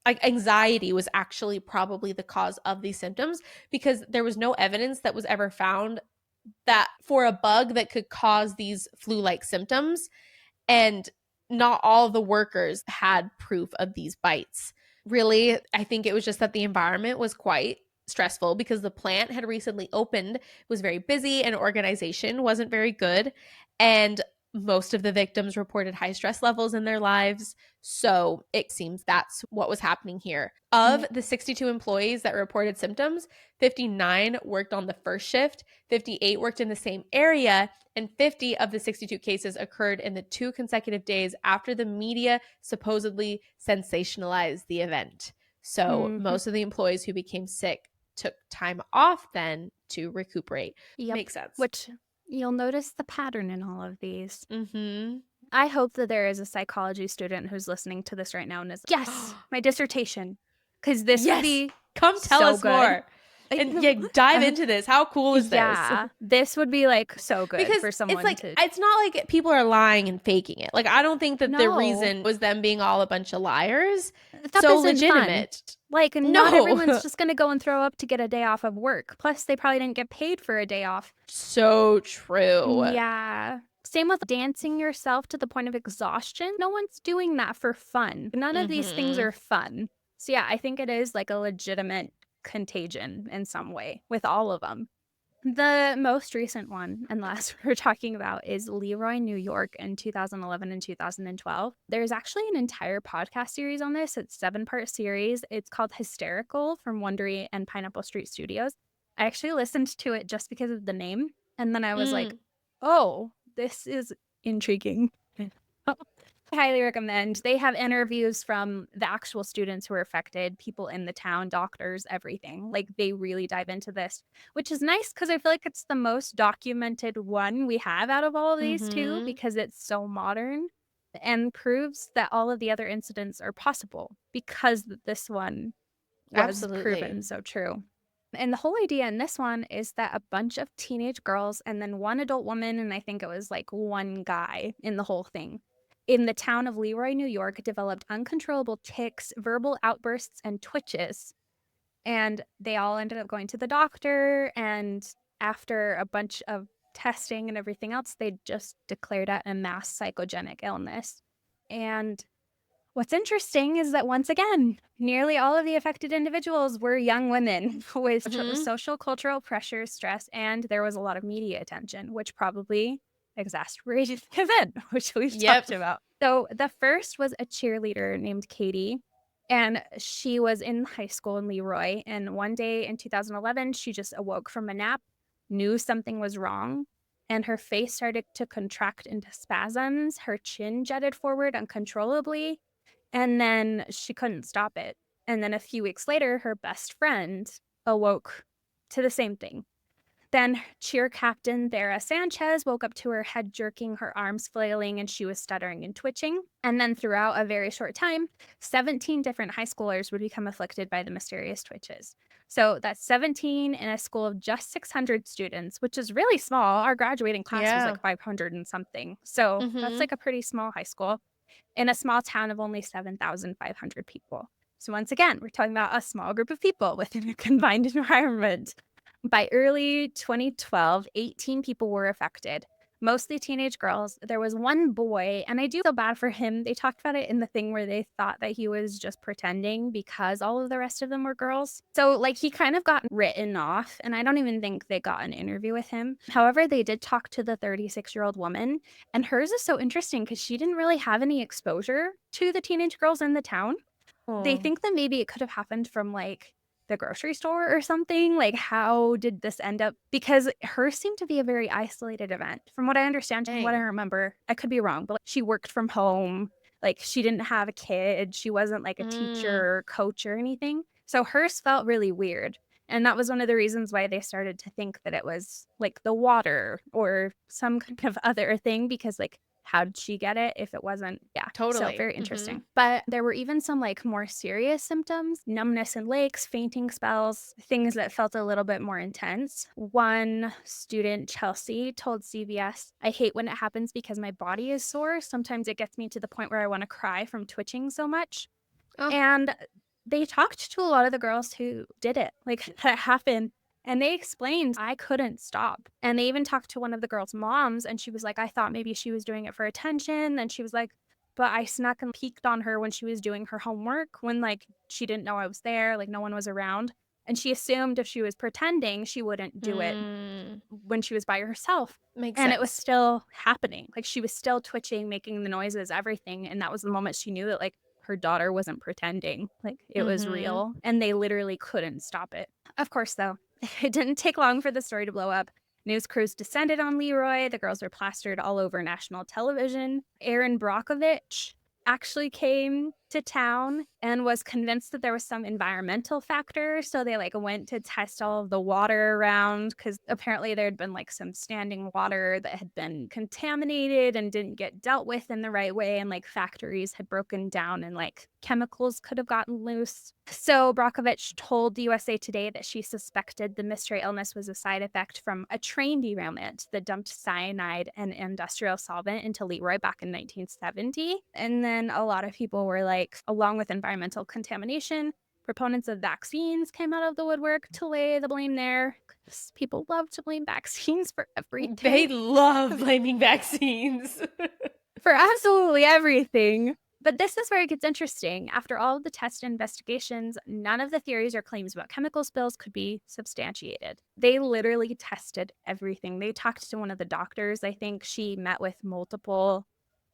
B: Anxiety was actually probably the cause of these symptoms because there was no evidence that was ever found that for a bug that could cause these flu-like symptoms, and not all the workers had proof of these bites. Really, I think it was just that the environment was quite stressful because the plant had recently opened, was very busy, and organization wasn't very good. And Most of the victims reported high stress levels in their lives. So it seems that's what was happening here. Of the 62 employees that reported symptoms, 59 worked on the first shift, 58 worked in the same area, and 50 of the 62 cases occurred in the 2 consecutive days after the media supposedly sensationalized the event. So most of the employees who became sick took time off then to recuperate.
A: Yep.
B: Makes sense.
A: Which you'll notice the pattern in all of these. I hope that there is a psychology student who's listening to this right now and is like, yes, my dissertation. Because this would be
B: come tell us
A: good.
B: More. And dive into this. How cool is this?
A: Yeah, this would be like so good
B: because
A: for someone
B: it's like, it's not like people are lying and faking it. Like, I don't think that the reason was them being all a bunch of liars.
A: That so legitimate. Fun. Like, not everyone's just going to go and throw up to get a day off of work. Plus, they probably didn't get paid for a day off.
B: So true.
A: Yeah. Same with dancing yourself to the point of exhaustion. No one's doing that for fun. None of these things are fun. So yeah, I think it is like a legitimate contagion in some way with all of them. The most recent one and last we're talking about is Leroy, New York in 2011 and 2012. There's actually an entire podcast series on this. It's a 7-part series. It's called Hysterical from Wondery and Pineapple Street Studios. I actually listened to it just because of the name. And then I was like, oh, this is intriguing. I highly recommend. They have interviews from the actual students who were affected, people in the town, doctors, everything. Like, they really dive into this, which is nice because I feel like it's the most documented one we have out of all of these too, because it's so modern and proves that all of the other incidents are possible because this one was proven so true. And the whole idea in this one is that a bunch of teenage girls and then one adult woman, and I think it was like one guy in the whole thing, in the town of Leroy, New York, developed uncontrollable tics, verbal outbursts, and twitches. And they all ended up going to the doctor. And after a bunch of testing and everything else, they just declared it a mass psychogenic illness. And what's interesting is that, once again, nearly all of the affected individuals were young women with social, cultural pressure, stress, and there was a lot of media attention, which probably exacerbated the event, which we've talked about. So the first was a cheerleader named Katie, and she was in high school in Leroy. And one day in 2011, she just awoke from a nap, knew something was wrong, and her face started to contract into spasms. Her chin jutted forward uncontrollably, and then she couldn't stop it. And then a few weeks later, her best friend awoke to the same thing. Then cheer captain Vera Sanchez woke up to her head jerking, her arms flailing, and she was stuttering and twitching. And then throughout a very short time, 17 different high schoolers would become afflicted by the mysterious twitches. So that's 17 in a school of just 600 students, which is really small. Our graduating class was like 500 and something. So that's like a pretty small high school in a small town of only 7,500 people. So once again, we're talking about a small group of people within a confined environment. By early 2012, 18 people were affected, mostly teenage girls. There was one boy, and I do feel bad for him. They talked about it in the thing where they thought that he was just pretending because all of the rest of them were girls. So, like, he kind of got written off, and I don't even think they got an interview with him. However, they did talk to the 36-year-old woman, and hers is so interesting because she didn't really have any exposure to the teenage girls in the town. They think that maybe it could have happened from, like, the grocery store or something. Like, how did this end up? Because hers seemed to be a very isolated event. From what I understand, from what I remember, I could be wrong, but like, she worked from home. Like, she didn't have a kid. She wasn't like a teacher or coach or anything. So hers felt really weird. And that was one of the reasons why they started to think that it was like the water or some kind of other thing, because like, how did she get it if it wasn't? Yeah,
B: totally.
A: So very interesting. But there were even some like more serious symptoms: numbness in legs, fainting spells, things that felt a little bit more intense. One student, Chelsea, told CBS, "I hate when it happens because my body is sore. Sometimes it gets me to the point where I want to cry from twitching so much." And they talked to a lot of the girls who did it, like that happened. And they explained, I couldn't stop. And they even talked to one of the girls' moms, and she was like, I thought maybe she was doing it for attention. And she was like, but I snuck and peeked on her when she was doing her homework when like she didn't know I was there, like no one was around. And she assumed if she was pretending, she wouldn't do it when she was by herself.
B: Makes
A: and
B: sense.
A: It was still happening. Like, she was still twitching, making the noises, everything. And that was the moment she knew that, like, her daughter wasn't pretending. Like, it was real. And they literally couldn't stop it. Of course, though, it didn't take long for the story to blow up. News crews descended on Leroy. The girls were plastered all over national television. Aaron Brockovich actually came to town and was convinced that there was some environmental factor. So they like went to test all of the water around, because apparently there had been like some standing water that had been contaminated and didn't get dealt with in the right way. And like factories had broken down and like chemicals could have gotten loose. So Brockovich told USA Today that she suspected the mystery illness was a side effect from a train derailment that dumped cyanide and industrial solvent into Leroy back in 1970. And then a lot of people were like, along with environmental contamination, proponents of vaccines came out of the woodwork to lay the blame there. People love to blame vaccines for everything.
B: They love blaming vaccines.
A: For absolutely everything. But this is where it gets interesting. After all of the test investigations, none of the theories or claims about chemical spills could be substantiated. They literally tested everything. They talked to one of the doctors. I think she met with multiple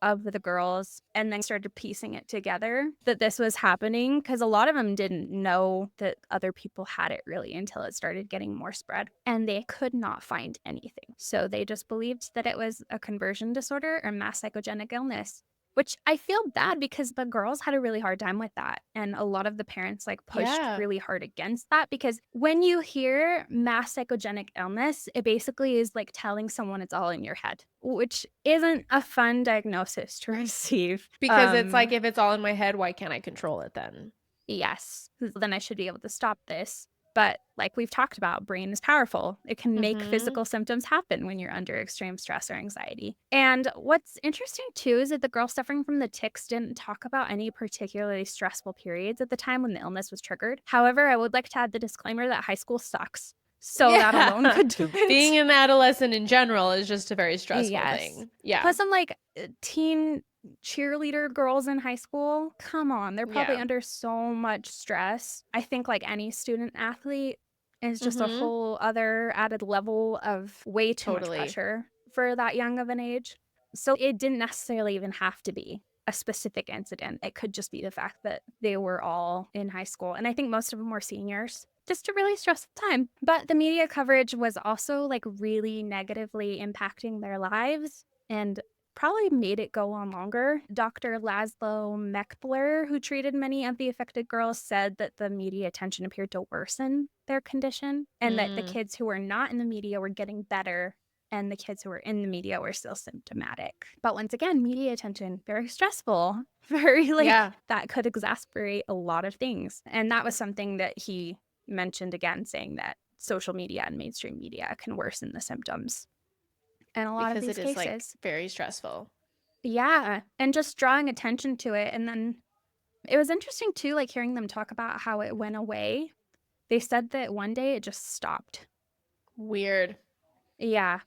A: of the girls and then started piecing it together that this was happening, because a lot of them didn't know that other people had it really until it started getting more spread, and they could not find anything. So they just believed that it was a conversion disorder or mass psychogenic illness, which I feel bad because the girls had a really hard time with that. And a lot of the parents like pushed really hard against that, because when you hear mass psychogenic illness, it basically is like telling someone it's all in your head, which isn't a fun diagnosis to receive.
B: Because it's like, if it's all in my head, why can't I control it then?
A: Yes. Then I should be able to stop this. But like we've talked about, brain is powerful. It can make physical symptoms happen when you're under extreme stress or anxiety. And what's interesting too is that the girl suffering from the tics didn't talk about any particularly stressful periods at the time when the illness was triggered. However, I would like to add the disclaimer that high school sucks. So that alone could do it.
B: Being an adolescent in general is just a very stressful thing. Yeah.
A: Plus, I'm like, teen cheerleader girls in high school, come on, they're probably under so much stress. I think like any student athlete is just a whole other added level of way too much pressure for that young of an age. So it didn't necessarily even have to be a specific incident. It could just be the fact that they were all in high school, and I think most of them were seniors. Just a really stressful time. But the media coverage was also like really negatively impacting their lives and probably made it go on longer. Dr. Laszlo Mechtler, who treated many of the affected girls, said that the media attention appeared to worsen their condition, and that the kids who were not in the media were getting better, and the kids who were in the media were still symptomatic. But once again, media attention, very stressful, very that could exasperate a lot of things. And that was something that he mentioned again, saying that social media and mainstream media can worsen the symptoms. And a lot of these cases,
B: like very stressful.
A: Yeah. And just drawing attention to it. And then it was interesting too, like hearing them talk about how it went away. They said that one day it just stopped.
B: Weird.
A: Yeah.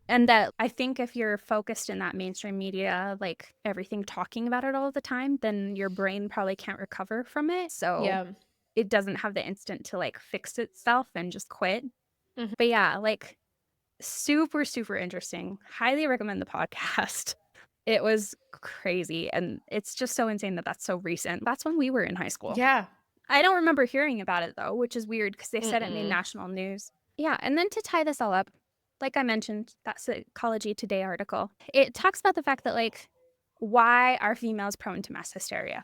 A: And that I think if you're focused in that mainstream media, like everything talking about it all the time, then your brain probably can't recover from it. So it doesn't have the instant to like fix itself and just quit. But yeah, like super, super interesting. Highly recommend the podcast. It was crazy. And it's just so insane that that's so recent. That's when we were in high school.
B: Yeah.
A: I don't remember hearing about it though, which is weird because they said it made national news. Yeah. And then to tie this all up, like I mentioned, that Psychology Today article, it talks about the fact that like, why are females prone to mass hysteria?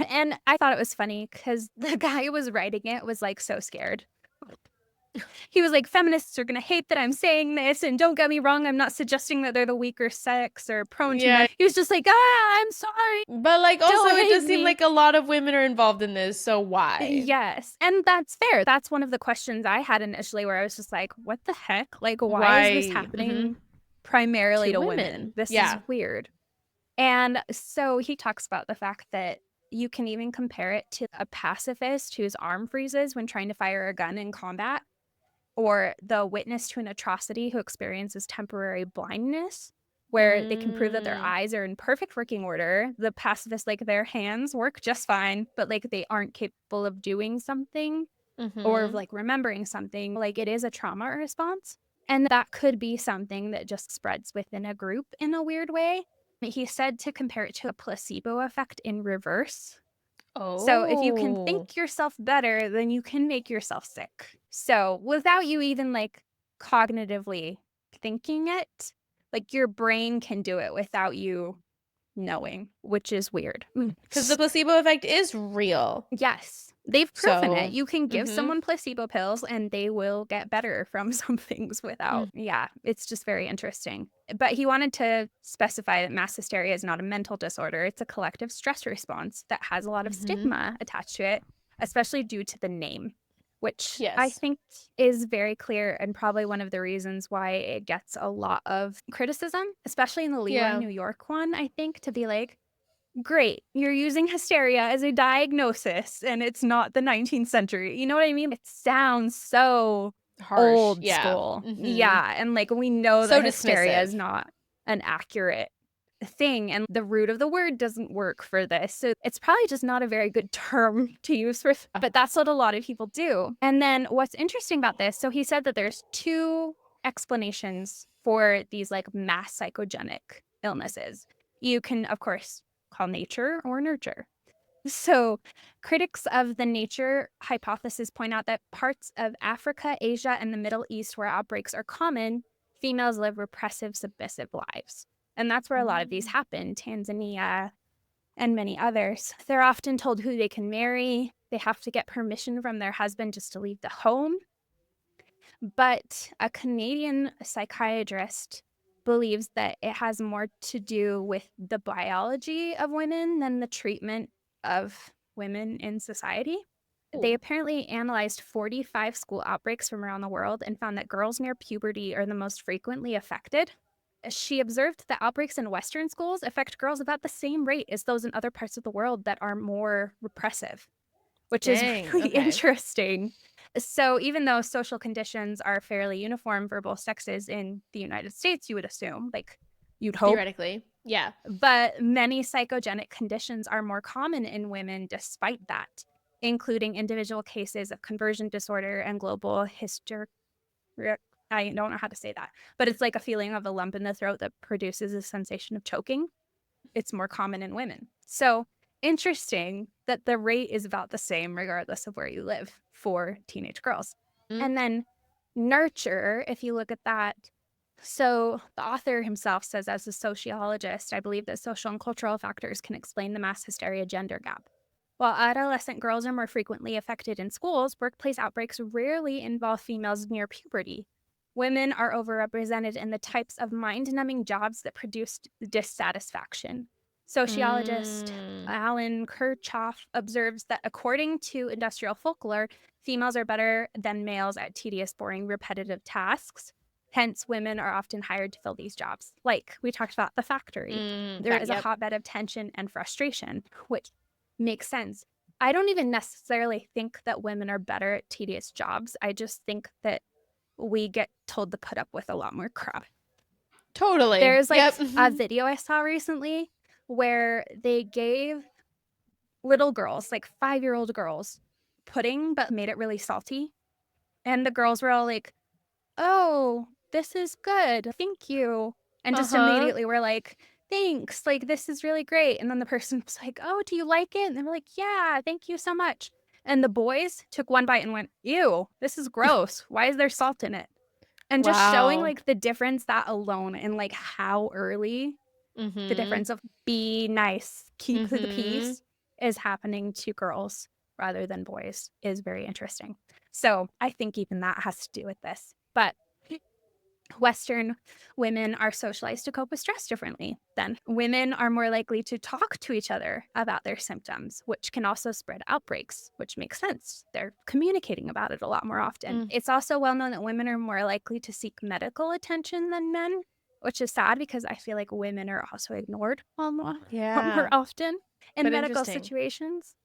A: And I thought it was funny because the guy who was writing it was like so scared. He was like, feminists are going to hate that I'm saying this. And don't get me wrong, I'm not suggesting that they're the weaker sex or prone to men. He was just like, I'm sorry.
B: But like, also, it does seem like a lot of women are involved in this. So why?
A: Yes. And that's fair. That's one of the questions I had initially, where I was just like, what the heck? Like, why is this happening primarily to women? This is weird. And so he talks about the fact that you can even compare it to a pacifist whose arm freezes when trying to fire a gun in combat, or the witness to an atrocity who experiences temporary blindness, where they can prove that their eyes are in perfect working order. The pacifist, like their hands work just fine, but like they aren't capable of doing something. or like remembering something, like it is a trauma response. And that could be something that just spreads within a group in a weird way. He said to compare it to a placebo effect in reverse. So if you can think yourself better, then you can make yourself sick. So without you even like cognitively thinking it, like your brain can do it without you knowing, which is weird.
B: Because the placebo effect is real.
A: Yes. They've proven it. You can give someone placebo pills and they will get better from some things without. Yeah, it's just very interesting. But he wanted to specify that mass hysteria is not a mental disorder. It's a collective stress response that has a lot of stigma attached to it, especially due to the name, which I think is very clear and probably one of the reasons why it gets a lot of criticism, especially in the Leroy, New York one, I think, to be like, great, you're using hysteria as a diagnosis and it's not the 19th century. You know what I mean? It sounds so harsh, old school. Yeah. And like we know that hysteria is not an accurate thing and the root of the word doesn't work for this. So it's probably just not a very good term to use for, but that's what a lot of people do. And then what's interesting about this, so he said that there's two explanations for these like mass psychogenic illnesses. You can, of course, call nature or nurture. So critics of the nature hypothesis point out that parts of Africa, Asia, and the Middle East where outbreaks are common, females live repressive, submissive lives. And that's where a lot of these happen, Tanzania and many others. They're often told who they can marry. They have to get permission from their husband just to leave the home. But a Canadian psychiatrist believes that it has more to do with the biology of women than the treatment of women in society. They apparently analyzed 45 school outbreaks from around the world and found that girls near puberty are the most frequently affected. She observed that outbreaks in Western schools affect girls about the same rate as those in other parts of the world that are more repressive, which is really interesting. So even though social conditions are fairly uniform for both sexes in the United States, you would assume, like you'd hope.
B: Theoretically, yeah.
A: But many psychogenic conditions are more common in women despite that, including individual cases of conversion disorder and global hysteria. I don't know how to say that, but it's like a feeling of a lump in the throat that produces a sensation of choking. It's more common in women. So interesting that the rate is about the same regardless of where you live for teenage girls. And then nurture, if you look at that, so the author himself says, as a sociologist, I believe that social and cultural factors can explain the mass hysteria gender gap. While adolescent girls are more frequently affected in schools, workplace outbreaks rarely involve females near puberty. Women are overrepresented in the types of mind-numbing jobs that produce dissatisfaction. Sociologist Alan Kirchhoff observes that according to industrial folklore, females are better than males at tedious, boring, repetitive tasks. Hence, women are often hired to fill these jobs. Like we talked about the factory. There is a hotbed of tension and frustration, which makes sense. I don't even necessarily think that women are better at tedious jobs. I just think that we get told to put up with a lot more crap.
B: Totally.
A: There's like a video I saw recently where they gave little girls, like 5-year-old girls, pudding, but made it really salty. And the girls were all like, oh, this is good. Thank you. And just immediately were like, thanks. Like, this is really great. And then the person was like, oh, do you like it? And they were like, yeah, thank you so much. And the boys took one bite and went, ew, this is gross. Why is there salt in it? And just showing like the difference, that alone, and like how early the difference of be nice, keep the peace is happening to girls rather than boys is very interesting. So I think even that has to do with this. But Western women are socialized to cope with stress differently than women are more likely to talk to each other about their symptoms, which can also spread outbreaks, which makes sense. They're communicating about it a lot more often. It's also well known that women are more likely to seek medical attention than men, which is sad because I feel like women are also ignored more often in medical situations.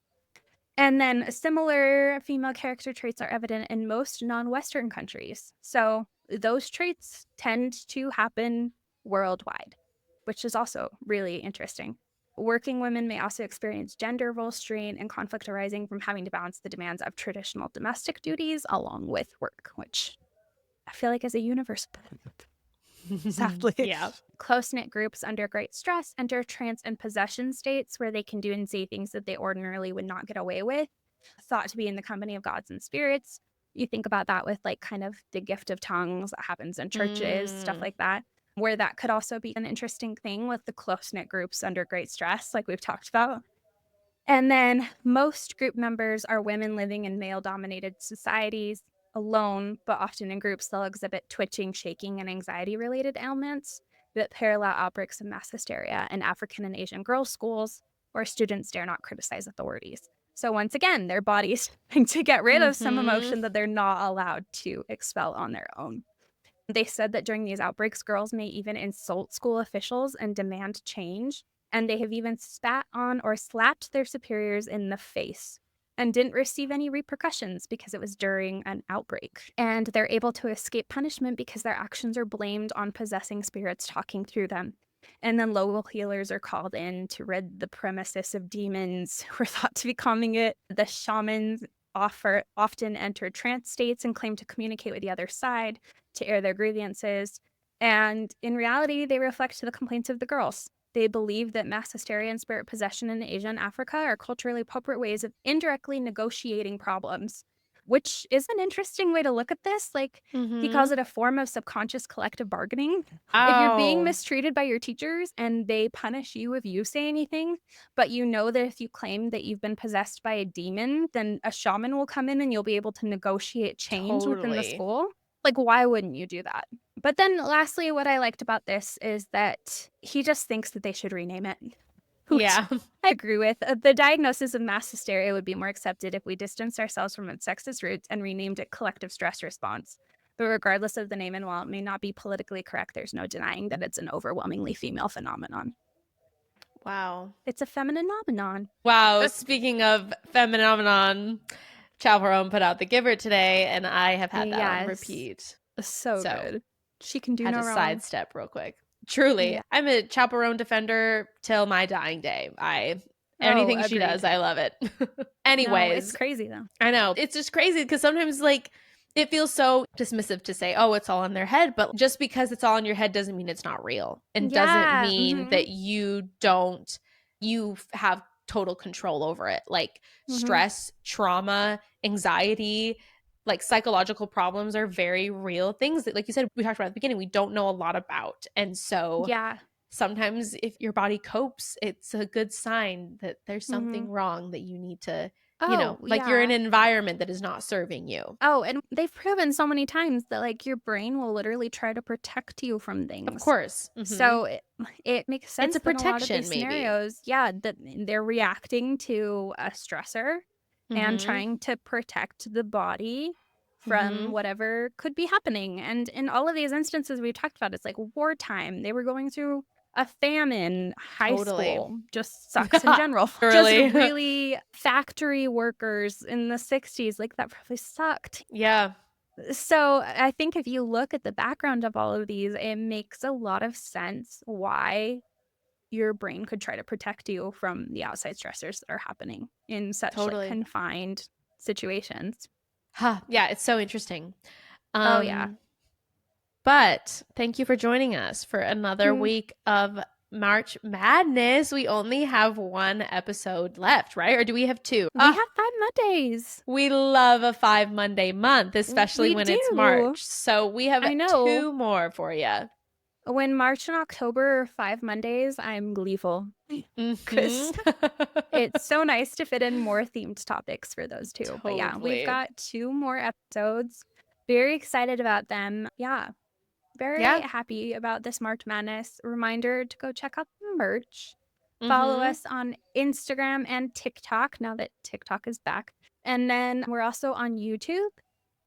A: And then similar female character traits are evident in most non-Western countries. So those traits tend to happen worldwide, which is also really interesting. Working women may also experience gender role strain and conflict arising from having to balance the demands of traditional domestic duties along with work, which I feel like is a universal sadly.
B: Yeah.
A: Close-knit groups under great stress enter trance and possession states where they can do and say things that they ordinarily would not get away with, thought to be in the company of gods and spirits. You think about that with like kind of the gift of tongues that happens in churches, stuff like that, where that could also be an interesting thing with the close-knit groups under great stress, like we've talked about. And then most group members are women living in male-dominated societies, alone, but often in groups. They'll exhibit twitching, shaking, and anxiety-related ailments that parallel outbreaks of mass hysteria in African and Asian girls' schools, where students dare not criticize authorities. So once again, their body's trying to get rid of some emotion that they're not allowed to expel on their own. They said that during these outbreaks, girls may even insult school officials and demand change. And they have even spat on or slapped their superiors in the face and didn't receive any repercussions because it was during an outbreak. And they're able to escape punishment because their actions are blamed on possessing spirits talking through them. And then local healers are called in to rid the premises of demons who are thought to be calming it. The shamans often enter trance states and claim to communicate with the other side to air their grievances. And in reality, they reflect the complaints of the girls. They believe that mass hysteria and spirit possession in Asia and Africa are culturally appropriate ways of indirectly negotiating problems, which is an interesting way to look at this. Like, he calls it a form of subconscious collective bargaining. If you're being mistreated by your teachers and they punish you if you say anything, but you know that if you claim that you've been possessed by a demon, then a shaman will come in and you'll be able to negotiate change within the school. Like, why wouldn't you do that? But then lastly, what I liked about this is that he just thinks that they should rename it.
B: Yeah.
A: I agree with. The diagnosis of mass hysteria would be more accepted if we distanced ourselves from its sexist roots and renamed it collective stress response. But regardless of the name, and while it may not be politically correct, there's no denying that it's an overwhelmingly female phenomenon.
B: Wow.
A: It's a feminine phenomenon.
B: Wow. Speaking of phenomenon, Chaperone put out The Giver today, and I have had that on repeat.
A: So good. She can do no wrong.
B: Had to sidestep real quick. Truly. Yeah. I'm a Chaperone defender till my dying day. Anything she does, I love it. Anyways.
A: No, it's crazy though.
B: I know. It's just crazy because sometimes like it feels so dismissive to say, oh, it's all in their head. But just because it's all in your head doesn't mean it's not real. And doesn't mean that you have total control over it. Like stress, trauma, anxiety, like psychological problems are very real things that, like you said, we talked about at the beginning, we don't know a lot about. And so sometimes if your body copes, it's a good sign that there's something wrong that you need to, you're in an environment that is not serving you.
A: Oh, and they've proven so many times that like your brain will literally try to protect you from things.
B: Of course.
A: So it makes sense.
B: It's a protection,
A: in a lot of these scenarios. Yeah, that they're reacting to a stressor and trying to protect the body from whatever could be happening. And in all of these instances we talked about, it's like wartime. They were going through a famine. High school just sucks in general. Just really factory workers in the 60s, like that probably sucked.
B: Yeah.
A: So I think if you look at the background of all of these, it makes a lot of sense why your brain could try to protect you from the outside stressors that are happening in such like, confined situations.
B: Yeah, it's so interesting.
A: Yeah.
B: But thank you for joining us for another week of March Madness. We only have one episode left, right? Or do we have two?
A: We have 5 Mondays.
B: We love a 5 Monday month, especially when it's March. So we have 2 more for you.
A: When March and October are 5 Mondays, I'm gleeful. Because it's so nice to fit in more themed topics for those two. Totally. But yeah, we've got 2 more episodes. Very excited about them. Yeah. Very happy about this March Madness. Reminder to go check out the merch. Follow us on Instagram and TikTok now that TikTok is back. And then we're also on YouTube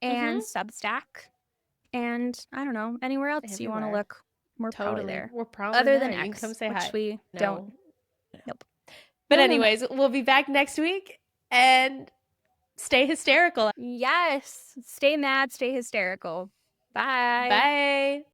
A: and Substack. And I don't know, anywhere else you want to look. We're probably there.
B: We're probably
A: other
B: there.
A: than
B: X,
A: X,
B: come say
A: which
B: hi.
A: We don't. Nope.
B: But anyways, we'll be back next week and stay hysterical.
A: Yes. Stay mad, stay hysterical. Bye.
B: Bye.